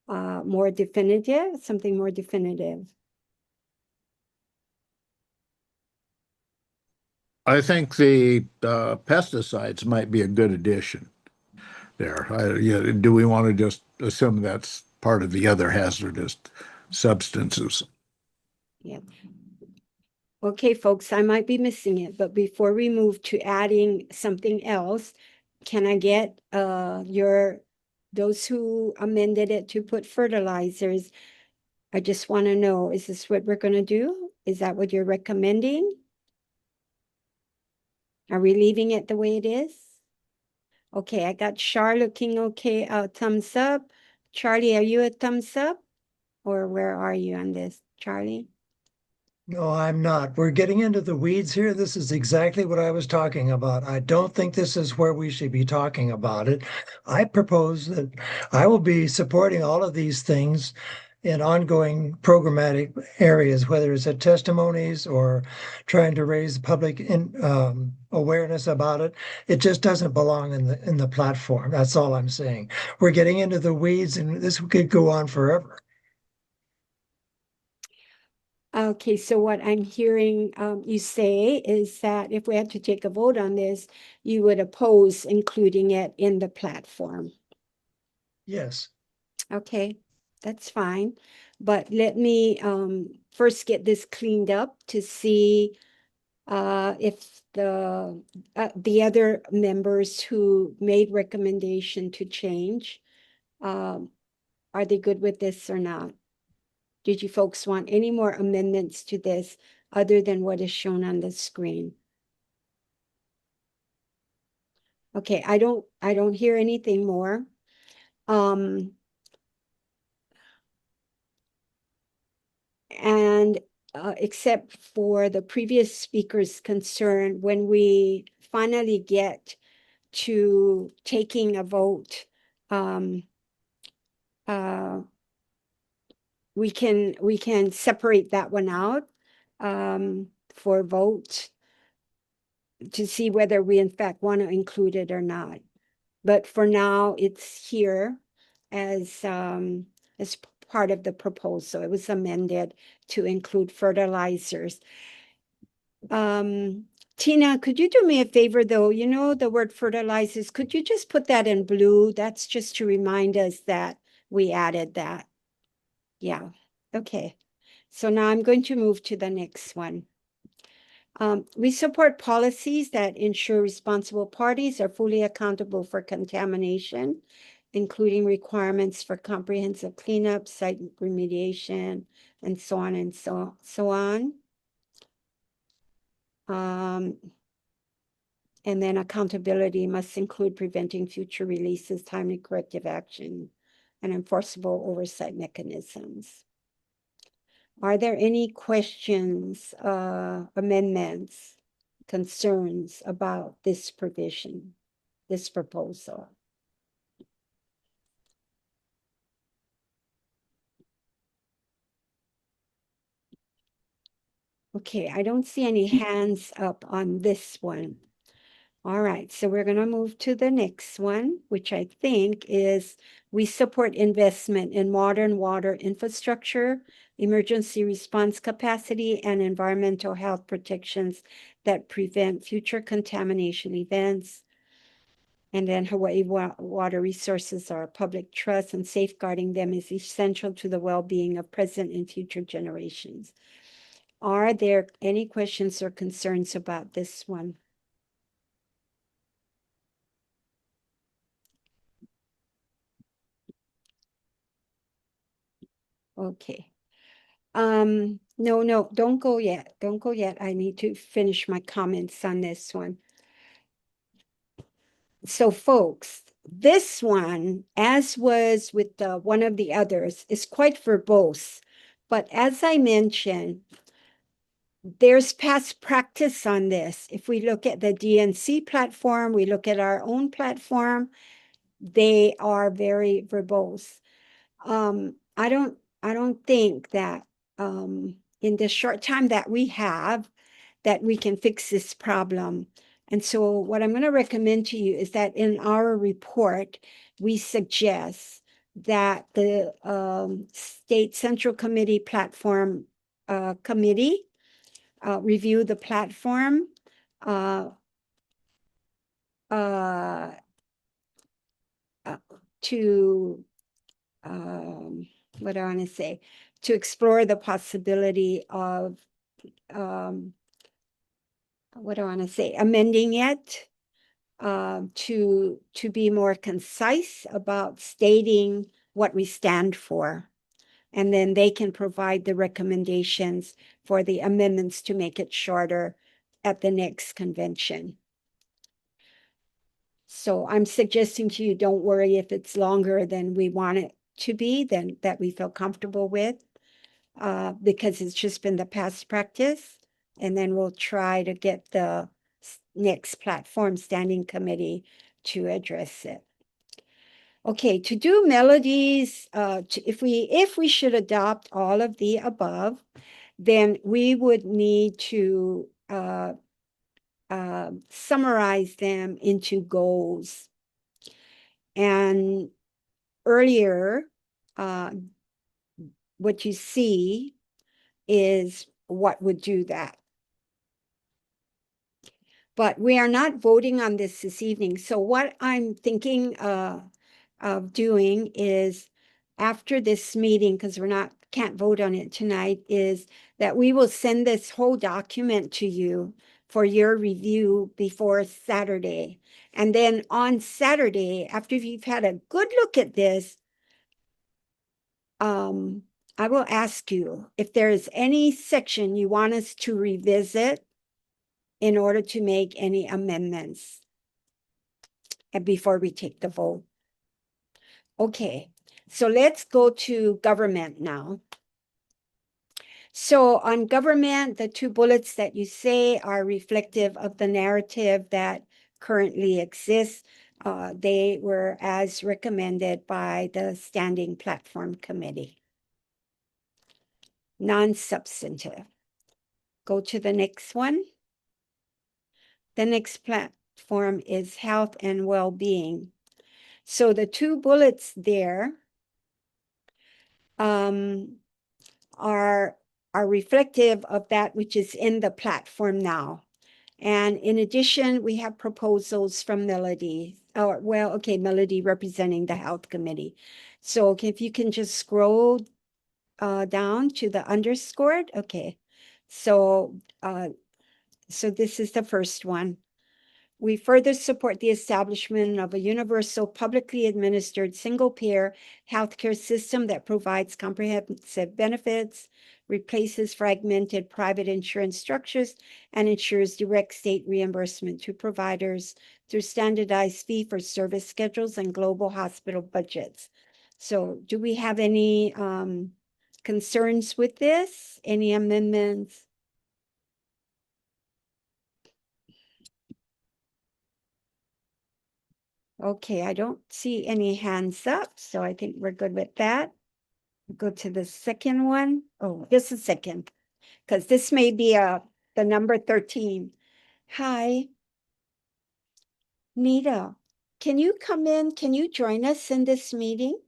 something more definitive? I think the pesticides might be a good addition there. Do we want to just assume that's part of the other hazardous substances? Yeah. Okay, folks, I might be missing it, but before we move to adding something else, can I get those who amended it to put fertilizers? I just want to know, is this what we're going to do? Is that what you're recommending? Are we leaving it the way it is? Okay, I got Char looking okay, thumbs up. Charlie, are you a thumbs up? Or where are you on this, Charlie? No, I'm not. We're getting into the weeds here. This is exactly what I was talking about. I don't think this is where we should be talking about it. I propose that I will be supporting all of these things in ongoing programmatic areas, whether it's at testimonies or trying to raise public awareness about it. It just doesn't belong in the platform. That's all I'm saying. We're getting into the weeds, and this could go on forever. Okay, so what I'm hearing you say is that if we had to take a vote on this, you would oppose including it in the platform. Yes. Okay, that's fine. But let me first get this cleaned up to see if the other members who made recommendation to change, are they good with this or not? Did you folks want any more amendments to this other than what is shown on the screen? Okay, I don't hear anything more. And except for the previous speaker's concern, when we finally get to taking a vote, we can separate that one out for vote to see whether we in fact want to include it or not. but for now it's here as part of the proposal. It was amended to include fertilizers. Tina, could you do me a favor though? You know, the word fertilizers, could you just put that in blue? That's just to remind us that we added that. Yeah, okay. So now I'm going to move to the next one. We support policies that ensure responsible parties are fully accountable for contamination, including requirements for comprehensive cleanup, site remediation, and so on and so on. And then accountability must include preventing future releases, timely corrective action, and enforceable oversight mechanisms. Are there any questions, amendments, concerns about this provision, this proposal? Okay, I don't see any hands up on this one. All right, so we're going to move to the next one, which I think is we support investment in modern water infrastructure, emergency response capacity, and environmental health protections that prevent future contamination events. And then Hawaii water resources are a public trust, and safeguarding them is essential to the well-being of present and future generations. Are there any questions or concerns about this one? Okay. No, don't go yet. Don't go yet. I need to finish my comments on this one. So folks, this one, as was with one of the others, is quite verbose. But as I mentioned, there's past practice on this. If we look at the DNC platform, we look at our own platform, they are very verbose. I don't think that in the short time that we have, that we can fix this problem. And so what I'm going to recommend to you is that in our report, we suggest that the State Central Committee Platform Committee review the platform, to what do I want to say? To explore the possibility of what do I want to say? Amending it to be more concise about stating what we stand for. And then they can provide the recommendations for the amendments to make it shorter at the next convention. So I'm suggesting to you, don't worry if it's longer than we want it to be, then that we feel comfortable with, because it's just been the past practice. And then we'll try to get the next platform standing committee to address it. Okay, to do melodies, if we should adopt all of the above, then we would need to summarize them into goals. And earlier, what you see is what would do that. But we are not voting on this evening. So what I'm thinking of doing is after this meeting, because can't vote on it tonight, is that we will send this whole document to you for your review before Saturday. And then on Saturday, after you've had a good look at this, I will ask you if there is any section you want us to revisit in order to make any amendments and before we take the vote. Okay, so let's go to government now. So on government, the two bullets that you say are reflective of the narrative that currently exists. They were as recommended by the Standing Platform Committee. Non-substantive. Go to the next one. The next platform is health and well-being. So the two bullets there are reflective of that which is in the platform now. And in addition, we have proposals from Melody. Or, well, okay, Melody representing the Health Committee. So if you can just scroll down to the underscored, okay. So, so this is the first one. We further support the establishment of a universal, publicly administered, single-payer healthcare system that provides comprehensive benefits, replaces fragmented private insurance structures, and ensures direct state reimbursement to providers through standardized fee-for-service schedules and global hospital budgets. So do we have any concerns with this? Any amendments? Okay, I don't see any hands up, so I think we're good with that. Go to the second one. Oh, just a second, because this may be the number 13. Hi, Nita, can you come in? Can you join us in this meeting?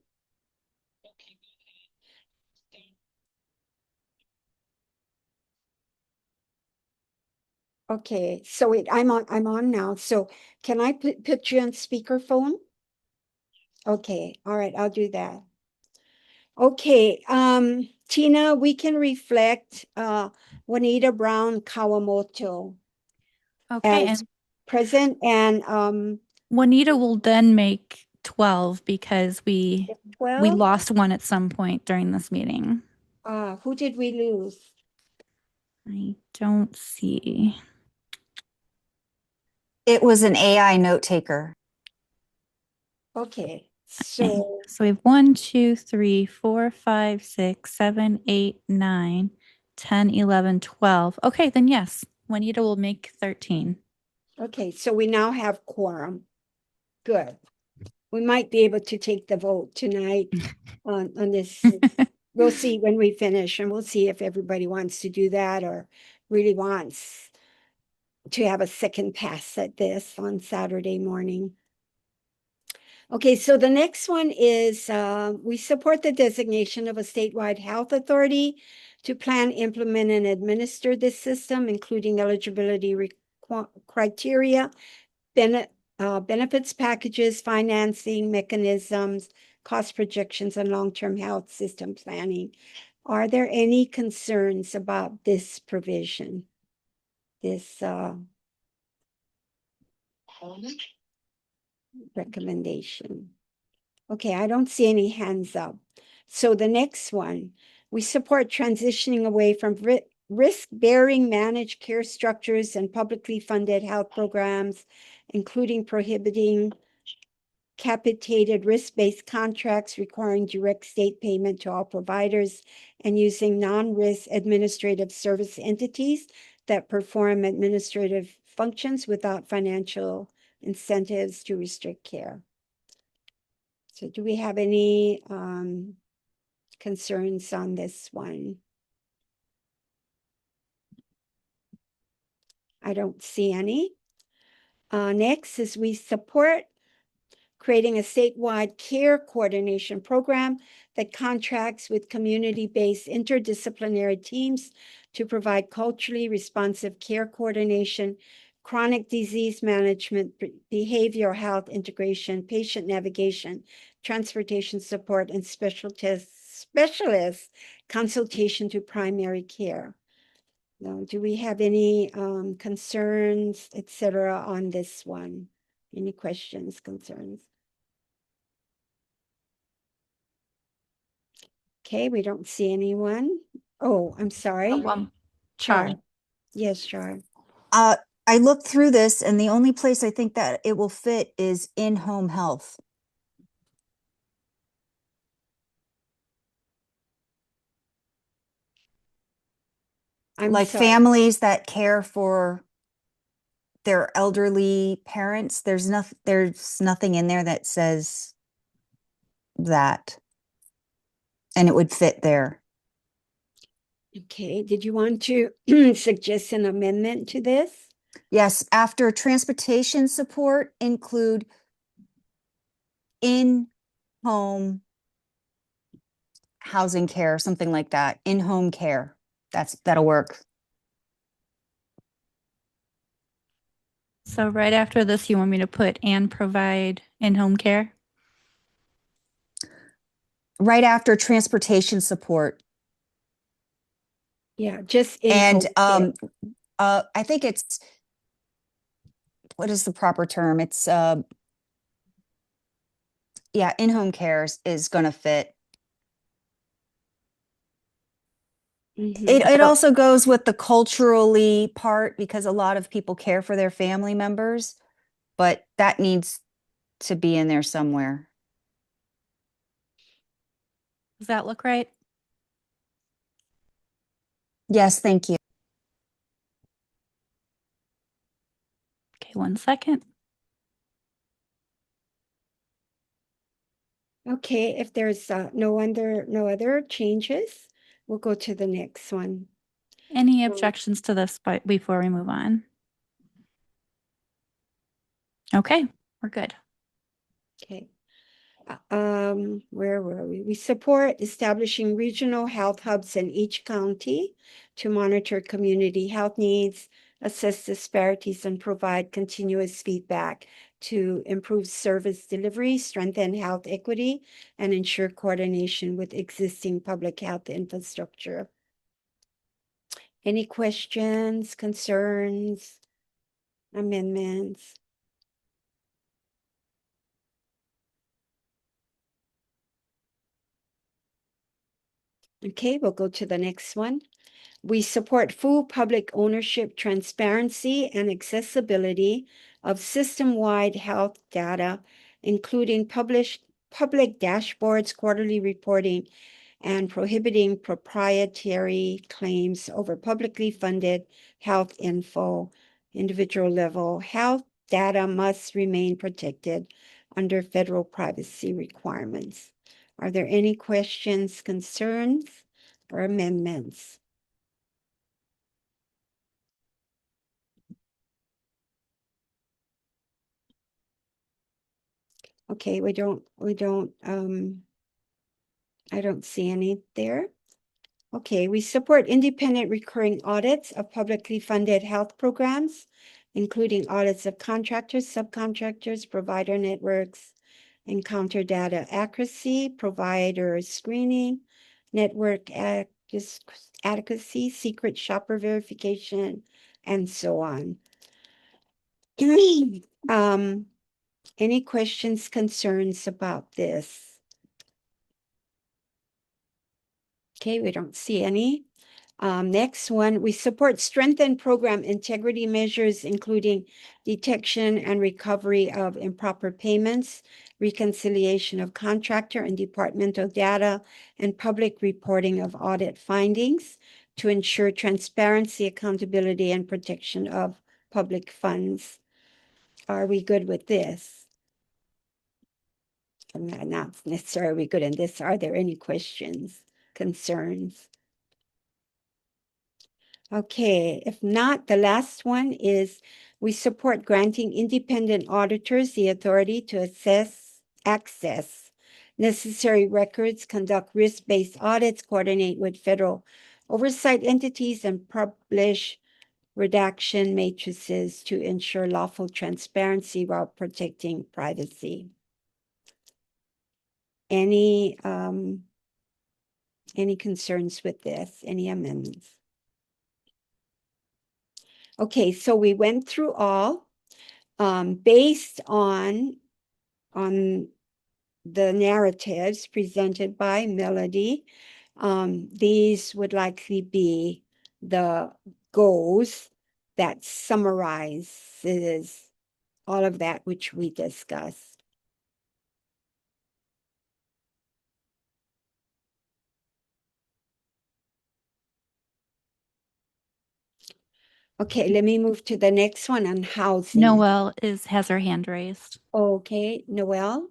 Okay, so wait, I'm on now. So can I put you on speakerphone? Okay, all right, I'll do that. Okay, Tina, we can reflect Juanita Brown Kawamoto Okay, as and present, and Juanita will then make 12 because we 12. lost one at some point during this meeting. Who did we lose? I don't see. It was an AI note taker. Okay, Okay, so so we have 1, 2, 3, 4, 5, 6, 7, 8, 9, 10, 11, 12. Okay, then yes, Juanita will make 13. okay, so we now have quorum. Good. We might be able to take the vote tonight on this. We'll see when we finish, and we'll see if everybody wants to do that or really wants to have a second pass at this on Saturday morning. Okay, so the next one is we support the designation of a statewide health authority to plan, implement, and administer this system, including eligibility criteria, benefits packages, financing mechanisms, cost projections, and long-term health system planning. Are there any concerns about this provision? This recommendation? Okay, I don't see any hands up. So the next one, we support transitioning away from risk-bearing managed care structures and publicly funded health programs, including prohibiting capitated risk-based contracts requiring direct state payment to all providers and using non-risk administrative service entities that perform administrative functions without financial incentives to restrict care. So do we have any concerns on this one? I don't see any. Next is we support creating a statewide care coordination program that contracts with community-based interdisciplinary teams to provide culturally responsive care coordination, chronic disease management, behavioral health integration, patient navigation, transportation support, and specialist consultation to primary care. Now, do we have any concerns, etc., on this one? Any questions, concerns? Okay, we don't see anyone. Oh, I'm sorry. Char. Yes, Char. I looked through this, and the only place I think that it will fit is in-home health. I'm Like sorry. families that care for their elderly parents. There's nothing in there that says that, and it would fit there. Okay, did you want to suggest an amendment to this? Yes, after transportation support include in-home housing care, something like that, in-home care. That'll work. So right after this, you want me to put and provide in-home care? Right after transportation support. Yeah, just And in-home care. I think it's, what is the proper term? It's yeah, in-home care is going to fit. Mhm. It also goes with the culturally part because a lot of people care for their family members, but that needs to be in there somewhere. Does that look right? Yes, thank you. Okay, 1 second. Okay, if there's no other changes, we'll go to the next one. Any objections to this before we move on? Okay, we're good. Okay. Where were we? We support establishing regional health hubs in each county to monitor community health needs, assess disparities, and provide continuous feedback to improve service delivery, strengthen health equity, and ensure coordination with existing public health infrastructure. Any questions, concerns, amendments? Okay, we'll go to the next one. We support full public ownership, transparency, and accessibility of system-wide health data, including published public dashboards, quarterly reporting, and prohibiting proprietary claims over publicly funded health info. Individual level health data must remain protected under federal privacy requirements. Are there any questions, concerns, or amendments? Okay, I don't see any there. Okay, we support independent recurring audits of publicly funded health programs, including audits of contractors, subcontractors, provider networks, encounter data accuracy, provider screening, network adequacy, secret shopper verification, and so on. Any questions, concerns about this? Okay, we don't see any. Next one, we support strengthened program integrity measures, including detection and recovery of improper payments, reconciliation of contractor and departmental data, and public reporting of audit findings to ensure transparency, accountability, and protection of public funds. Are we good with this? Not necessarily good in this. Are there any questions, concerns? Okay, if not, the last one is we support granting independent auditors the authority to access necessary records, conduct risk-based audits, coordinate with federal oversight entities, and publish redaction matrices to ensure lawful transparency while protecting privacy. Any concerns with this? Any amendments? Okay, so we went through all based on the narratives presented by Melody. These would likely be the goals that summarizes all of that which we discussed. Okay, let me move to the next one on housing. Noelle has her hand raised. Okay, Noelle?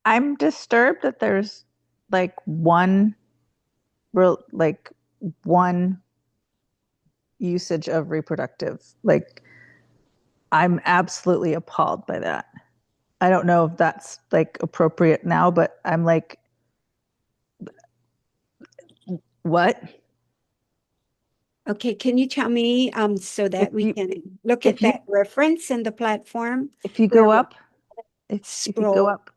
I'm disturbed that there's like one usage of reproductive. Like, I'm absolutely appalled by that. I don't know if that's like appropriate now, but I'm like, what? Okay, can you tell me so that If we you can look if at you that reference in the platform? if you Where go we up, if you go scroll. up,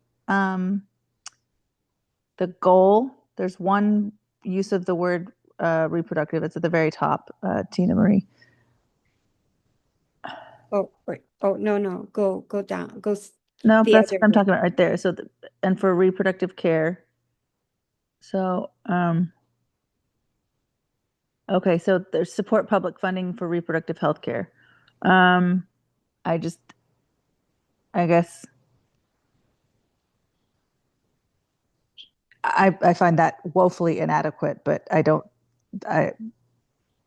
the goal, there's one use of the word reproductive. It's at the very top, Tina Marie. Oh, wait. Oh, no, go down, No, the that's other what I'm way. talking about right there. So, and for reproductive care. So, okay, so there's support public funding for reproductive health care. I just, I guess, I find that woefully inadequate, but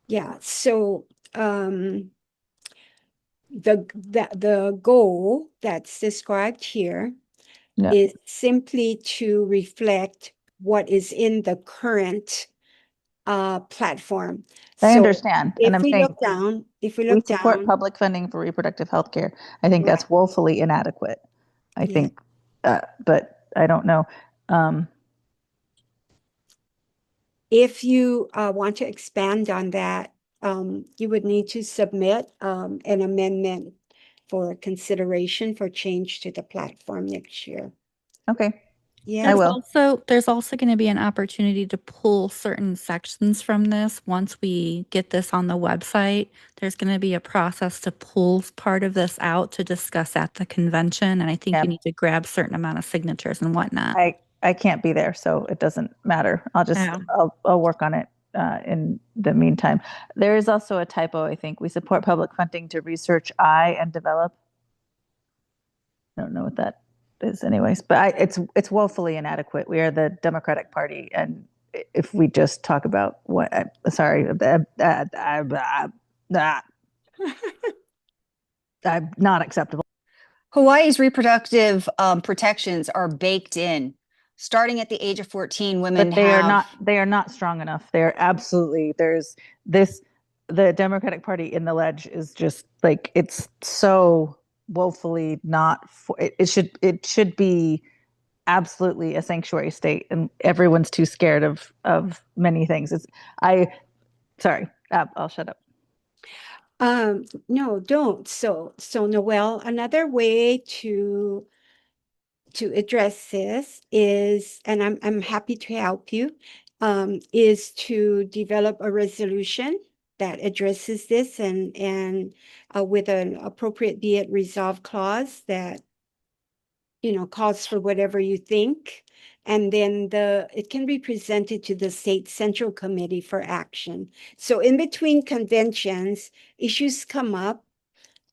Yeah, so the goal that's described here yeah, is simply to reflect what is in the current platform. I So understand. And if I'm we saying look down, we support public funding for reproductive health care. I think right, that's woefully inadequate. I yeah. think, but I don't know. If you want to expand on that, you would need to submit an amendment for consideration for change to the platform next year. Okay, Yeah. I will. There's also going to be an opportunity to pull certain sections from this. Once we get this on the website, there's going to be a process to pull part of this out to discuss at the convention. And I think Yeah. you need to grab certain amount of signatures and whatnot. I can't be there, so it doesn't matter. Yeah. I'll work on it in the meantime. There is also a typo, I think. We support public funding to research and develop. I don't know what that is anyways, but it's woefully inadequate. We are the Democratic Party, and if we just talk about what, sorry, not acceptable. Hawaii's reproductive protections are baked in. Starting at the age of 14, women But they are have they are not strong enough. They are absolutely, there's this, the Democratic Party in the ledge is just like, it's so woefully not it should be absolutely a sanctuary state, and everyone's too scared of many things. Sorry, I'll shut up. No, don't. So Noelle, another way to address this is, and I'm happy to help you, is to develop a resolution that addresses this and with an appropriate be it resolved clause that calls for whatever you think. And then it can be presented to the state central committee for action. So in between conventions, issues come up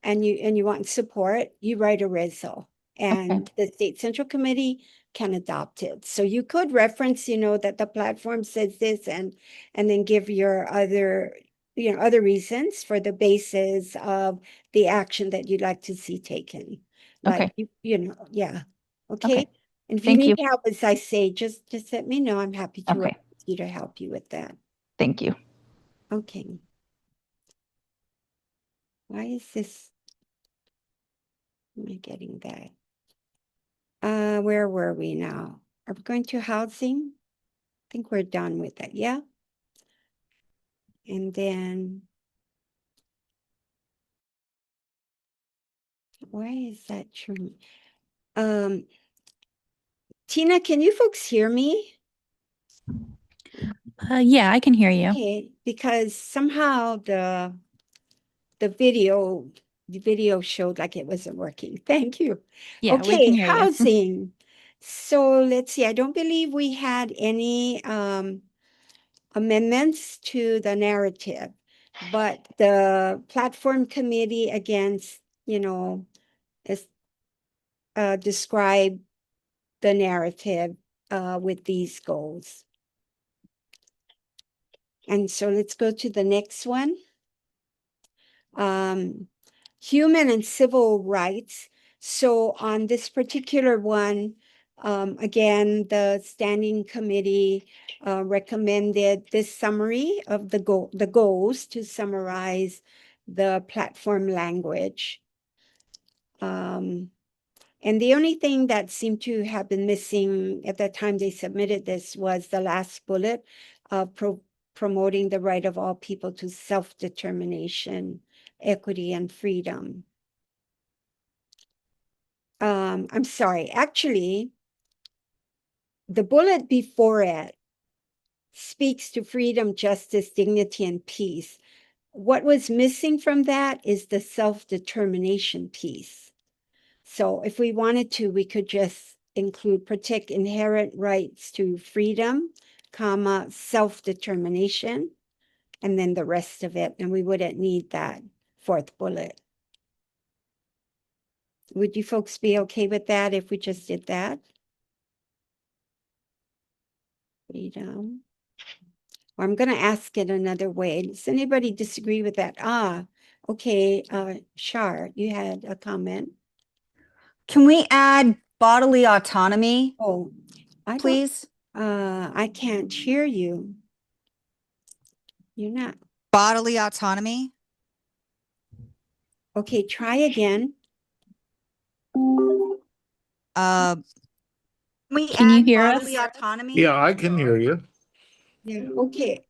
and you want support, you write a resol and the state central committee can adopt it. So you could reference, that the platform says this and then give your other reasons for the basis of the action that you'd like to see taken. Like, yeah. Okay. And if you Thank need you. help, as I say, just let me know. I'm happy to work Okay. with you to help you with that. Thank you. Okay. Why is this? Am I getting that? Where were we now? Are we going to housing? I think we're done with that, yeah? And then, why is that true? Tina, can you folks hear me? Yeah, I can hear you. Okay, because somehow the video showed like it wasn't working. Thank you. Yeah, we Okay, can hear you. housing. So let's see. I don't believe we had any amendments to the narrative, but the platform committee against, is, describe the narrative with these goals. And so let's go to the next one. Human and civil rights. So on this particular one, again, the standing committee recommended this summary of the goals to summarize the platform language. And the only thing that seemed to have been missing at the time they submitted this was the last bullet of promoting the right of all people to self-determination, equity, and freedom. I'm sorry, actually, the bullet before it speaks to freedom, justice, dignity, and peace. What was missing from that is the self-determination piece. So if we wanted to, we could just include protect inherent rights to freedom, comma, self-determination, and then the rest of it, and we wouldn't need that fourth bullet. Would you folks be okay with that if we just did that? Freedom. Or I'm going to ask it another way. Does anybody disagree with that? Okay. Shar, you had a comment. Can we add bodily autonomy, Oh, please? I can't hear you. You're not. Bodily autonomy. Okay, try again. Can we Can you add hear bodily us? autonomy? Yeah, I can hear you. Yeah, okay.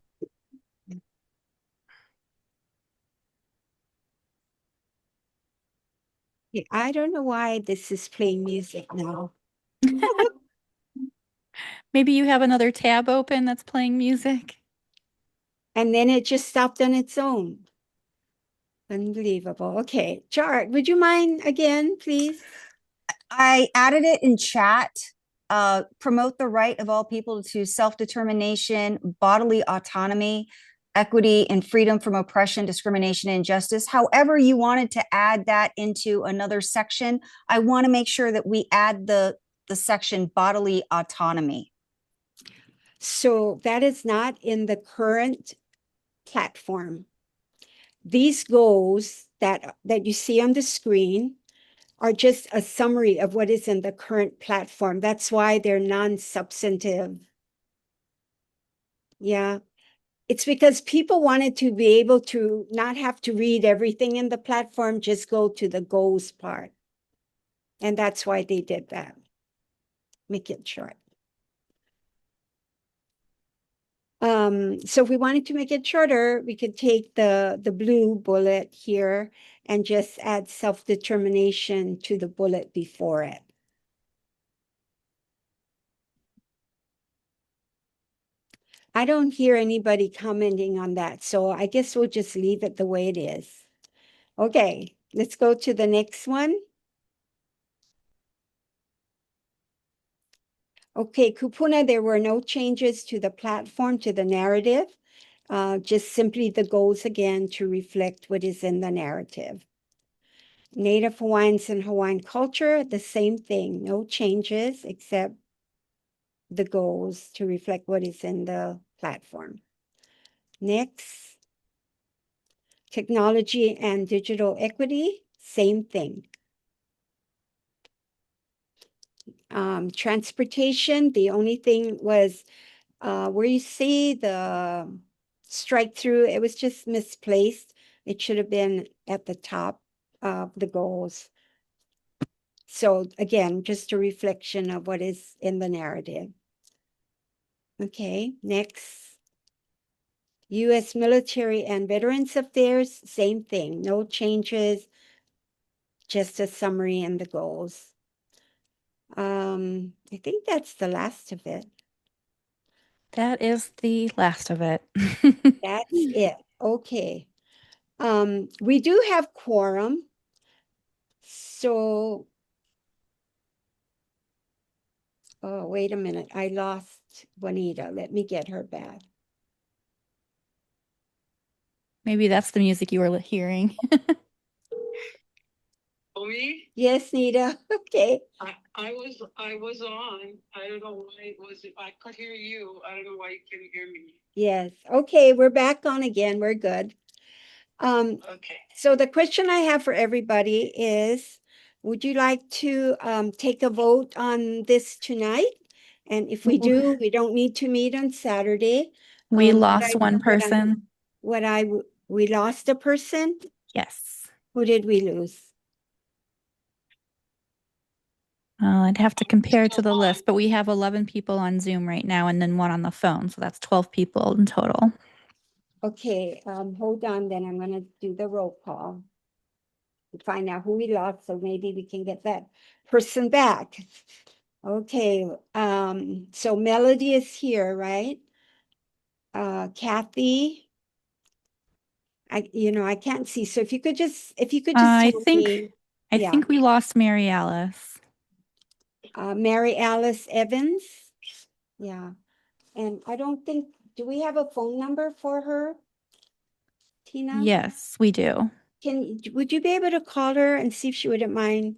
Okay, I don't know why this is playing music now. Maybe you have another tab open that's playing music. And then it just stopped on its own. Unbelievable. Okay, Chart, would you mind again, please? I added it in chat. Promote the right of all people to self-determination, bodily autonomy, equity, and freedom from oppression, discrimination, and injustice. However you wanted to add that into another section, I want to make sure that we add the section bodily autonomy. So that is not in the current platform. These goals that you see on the screen are just a summary of what is in the current platform. That's why they're non-substantive. Yeah. It's because people wanted to be able to not have to read everything in the platform, just go to the goals part. And that's why they did that. Make it short. So if we wanted to make it shorter, we could take the blue bullet here and just add self-determination to the bullet before it. I don't hear anybody commenting on that, so I guess we'll just leave it the way it is. Okay, let's go to the next one. Okay, Kupuna, there were no changes to the platform, to the narrative, just simply the goals again to reflect what is in the narrative. Native Hawaiians and Hawaiian culture, the same thing, no changes except the goals to reflect what is in the platform. Next, technology and digital equity, same thing. Transportation, the only thing was where you see the strike through, it was just misplaced. It should have been at the top of the goals. So again, just a reflection of what is in the narrative. Okay, next. U.S. military and Veterans Affairs, same thing, no changes, just a summary and the goals. I think that's the last of it. That is the last of it. That's it. Okay. We do have quorum. So, oh, wait a minute. I lost Juanita. Let me get her back. Maybe that's the music you were hearing. Oh, me? Yes, Nita. Okay. I was on. I don't know why it was. I could hear you. I don't know why you couldn't hear me. Yes. Okay, we're back on again. We're good. Okay. So the question I have for everybody is, would you like to take a vote on this tonight? And if we do, we don't need to meet on Saturday. We lost one person. We lost a person? Yes. Who did we lose? I'd have to compare to the list, but we have 11 people on Zoom right now and then one on the phone. So that's 12 people in total. Okay, hold on, then I'm gonna do the roll call. To find out who we lost, so maybe we can get that person back. Okay, so Melody is here, right? Kathy, I can't see, so if you could just I tell think me, I yeah. think we lost Mary Alice. Mary Alice Evans, yeah, and I don't think, do we have a phone number for her, Tina? Yes, we do. Would you be able to call her and see if she wouldn't mind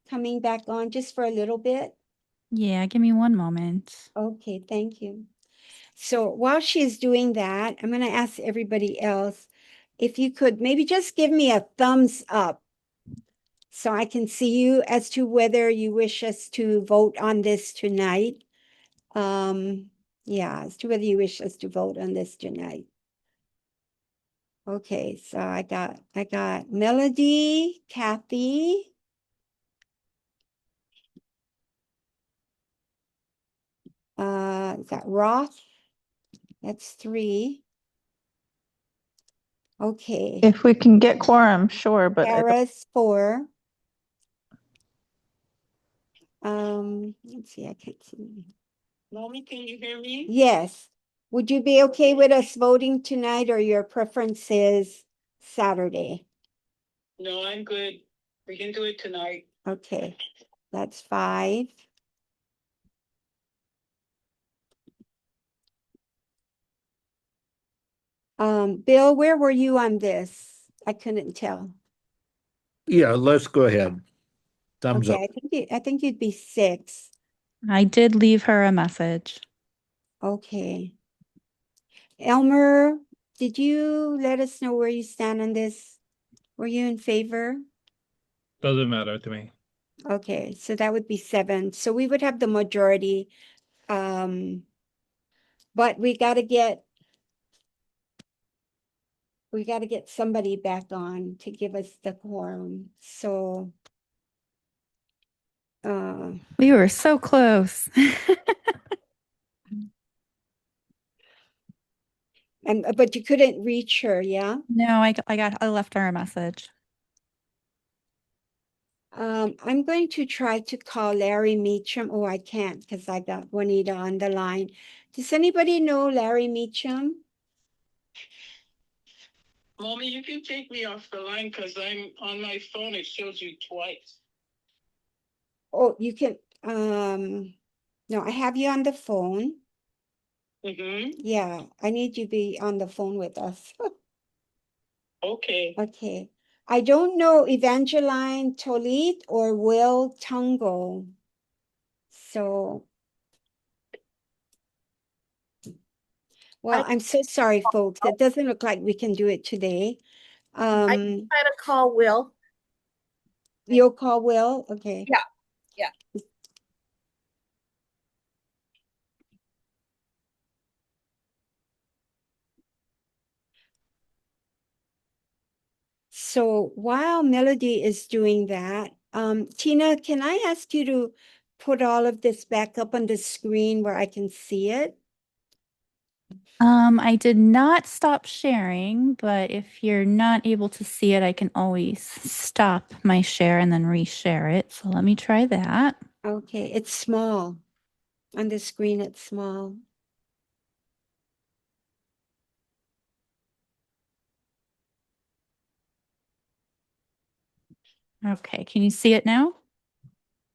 coming back on just for a little bit? Yeah, give me one moment. Okay, thank you. So while she's doing that, I'm going to ask everybody else if you could maybe just give me a thumbs up so I can see you as to whether you wish us to vote on this tonight. Yeah, as to whether you wish us to vote on this tonight. Okay, so I got Melody, Kathy. Is that Roth? That's 3. Okay. If we can get quorum, sure, but I don't- Kara's 4. Let's see, I can't see. Mommy, can you hear me? Yes. Would you be okay with us voting tonight, or your preference is Saturday? No, I'm good. We can do it tonight. Okay, that's 5. Bill, where were you on this? I couldn't tell. Yeah, let's go ahead. Thumbs Okay, up. I think you'd be 6. I did leave her a message. Okay. Elmer, did you let us know where you stand on this? Were you in favor? Doesn't matter to me. Okay, so that would be 7. So we would have the majority. But we got to get somebody back on to give us the quorum. So We were so close. but you couldn't reach her, yeah? No, I left her a message. I'm going to try to call Larry Meacham. Oh, I can't because I got Juanita on the line. Does anybody know Larry Meacham? Mommy, you can take me off the line because I'm on my phone. It shows you twice. Oh, you can, no, I have you on the phone. Mm-hmm. Yeah, I need you to be on the phone with us. Okay. Okay. I don't know Evangeline Tolit or Will Tungo. So, well, I'm so sorry, folks. It doesn't look like we can do it today. I can try to call Will. You'll call Will? Okay. Yeah. Yeah. So while Melody is doing that, Tina, can I ask you to put all of this back up on the screen where I can see it? I did not stop sharing, but if you're not able to see it, I can always stop my share and then reshare it. So let me try that. Okay, it's small. On the screen, it's small. Okay, can you see it now?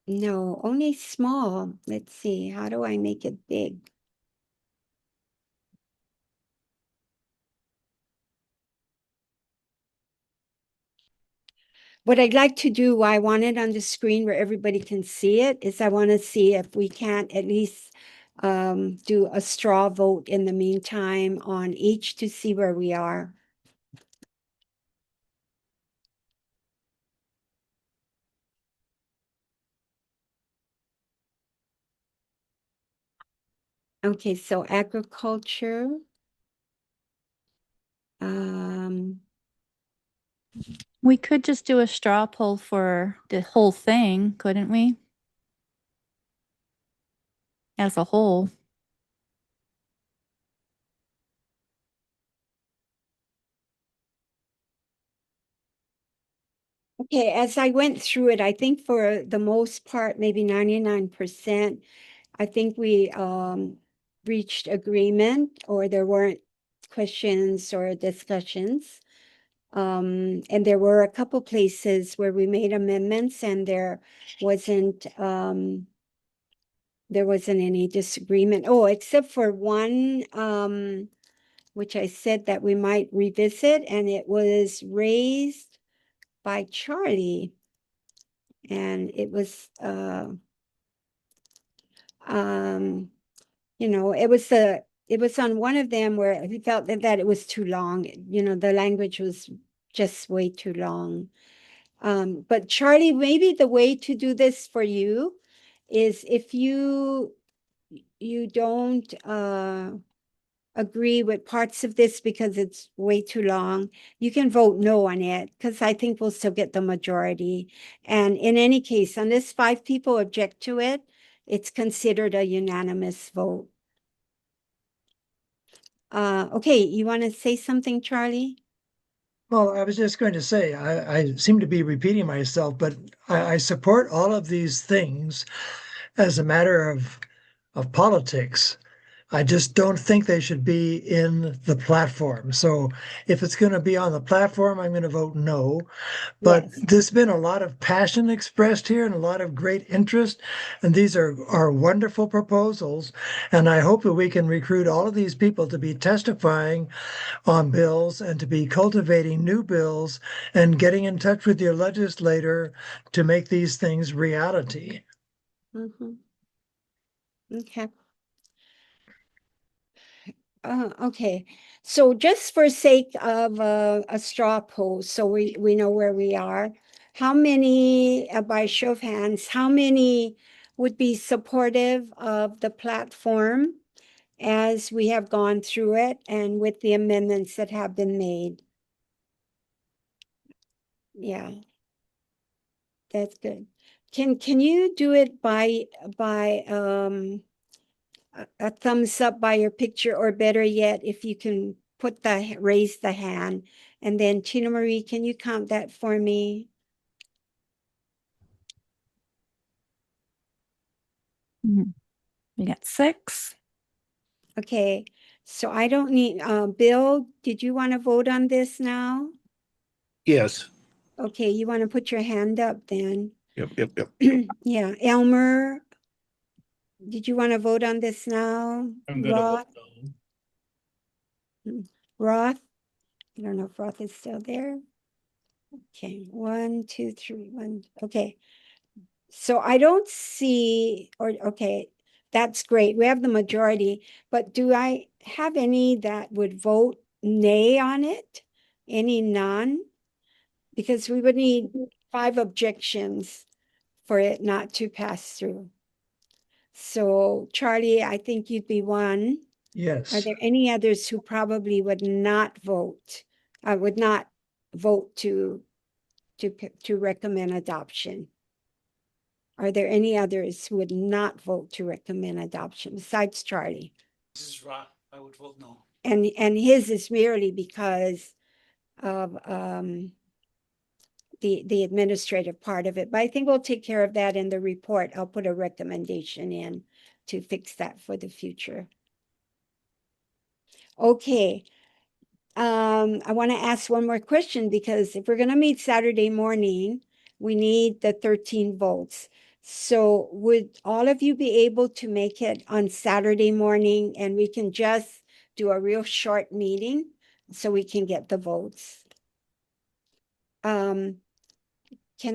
No, only small. Let's see. How do I make it big? What I'd like to do, I want it on the screen where everybody can see it, is I want to see if we can't at least do a straw vote in the meantime on each to see where we are. Okay, so agriculture. We could just do a straw poll for the whole thing, couldn't we? as a whole. Okay, as I went through it, I think for the most part, maybe 99%, I think we reached agreement, or there weren't questions or discussions. And there were a couple places where we made amendments and wasn't there wasn't any disagreement. Oh, except for one, which I said that we might revisit, and it was raised by Charlie. And it was you know, it was on one of them where he felt that it was too long. You know, the language was just way too long. But Charlie, maybe the way to do this for you is if you don't agree with parts of this because it's way too long, you can vote no on it, because I think we'll still get the majority. And in any case, unless 5 people object to it, it's considered a unanimous vote. Okay, you want to say something, Charlie? Well, I was just going to say, I seem to be repeating myself, but I support all of these things as a matter of politics. I just don't think they should be in the platform. So if it's going to be on the platform, I'm going to vote no. But Yes. there's been a lot of passion expressed here and a lot of great interest. And these are wonderful proposals. And I hope that we can recruit all of these people to be testifying on bills and to be cultivating new bills and getting in touch with your legislator to make these things reality. Mm-hmm. Okay. Okay, so just for sake of a straw poll, so we know where we are, how many, by show of hands, how many would be supportive of the platform as we have gone through it and with the amendments that have been made? Yeah, that's good. Can you do it by a thumbs up by your picture, or better yet, if you can raise the hand. And then Tina Marie, can you count that for me? We got 6. Okay, so I don't need, Bill, did you want to vote on this now? Yes. Okay, you want to put your hand up then? Yep. Yeah, Elmer, did you want to vote on this now? I'm gonna vote no. Roth? I don't know if Roth is still there. Okay, 1, 2, 3, 1. Okay. So I don't see, okay, that's great. We have the majority, but do I have any that would vote nay on it? Any none? Because we would need 5 objections for it not to pass through. So Charlie, I think you'd be one. Yes. Are there any others who probably would not vote? Would not vote to recommend adoption? Are there any others who would not vote to recommend adoption besides Charlie? This is Rock. I would vote no. And his is merely because of the administrative part of it. But I think we'll take care of that in the report. I'll put a recommendation in to fix that for the future. Okay. I want to ask one more question, because if we're going to meet Saturday morning, we need the 13 votes. So would all of you be able to make it on Saturday morning, and we can just do a real short meeting so we can get the votes? Can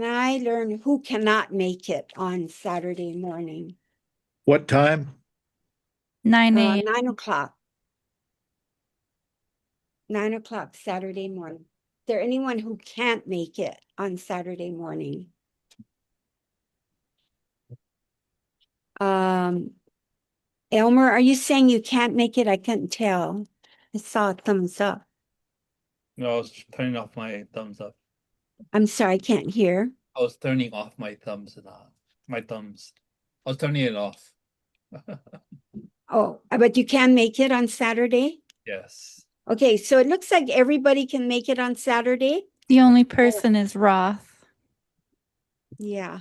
I learn who cannot make it on Saturday morning? What time? 9 a.m. 9 o'clock. 9 o'clock Saturday morning. Is there anyone who can't make it on Saturday morning? Elmer, are you saying you can't make it? I couldn't tell. I saw a thumbs up. No, I was turning off my thumbs up. I'm sorry, I can't hear. I was turning off my thumbs and my thumbs. I was turning it off. Oh, but you can make it on Saturday? Yes. Okay, so it looks like everybody can make it on Saturday. The only person is Roth. Yeah.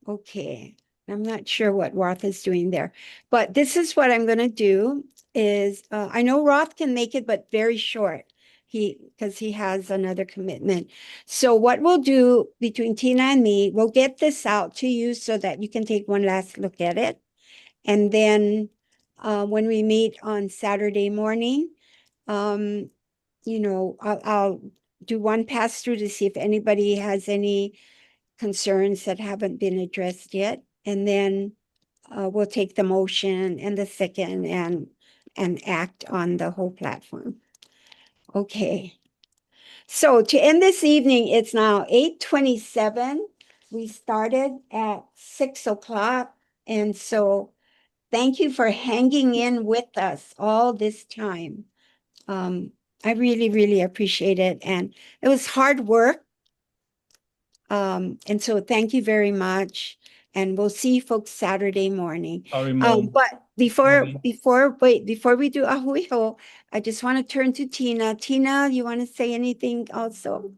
Okay. I'm not sure what Roth is doing there, but this is what I'm going to do is I know Roth can make it, but very short. Because he has another commitment. So what we'll do between Tina and me, we'll get this out to you so that you can take one last look at it. And then when we meet on Saturday morning, I'll do one pass through to see if anybody has any concerns that haven't been addressed yet. And then we'll take the motion and the second and act on the whole platform. Okay. So to end this evening, it's now 8:27. We started at 6 o'clock. And so thank you for hanging in with us all this time. I really, really appreciate it. And it was hard work. And so thank you very much. And we'll see you folks Saturday morning. Sorry, Mom. But before Mommy. before we do Ahuiho, I just want to turn to Tina. Tina, you want to say anything also?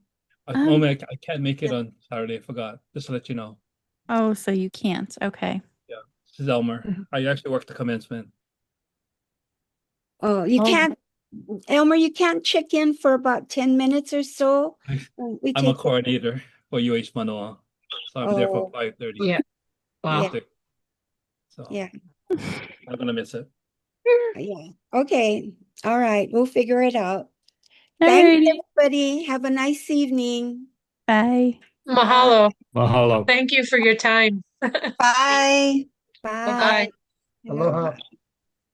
Mommy, I can't make it on Saturday. I forgot. Just to let you know. Oh, so you can't. Okay. Yeah. This is Elmer. I actually worked the commencement. Oh, you can't, Elmer, you can't check in for about 10 minutes or so. We I'm a take coordinator for UH Manoa. So I'm there for 5:30. Yeah. Wow. Yeah. So Yeah. I'm gonna miss it. Yeah. Okay. All right. We'll figure it out. Thanks, Alrighty. everybody. Have a nice evening. Bye. Mahalo. Mahalo. Thank you for your time. Bye. Bye. Bye-bye. Aloha.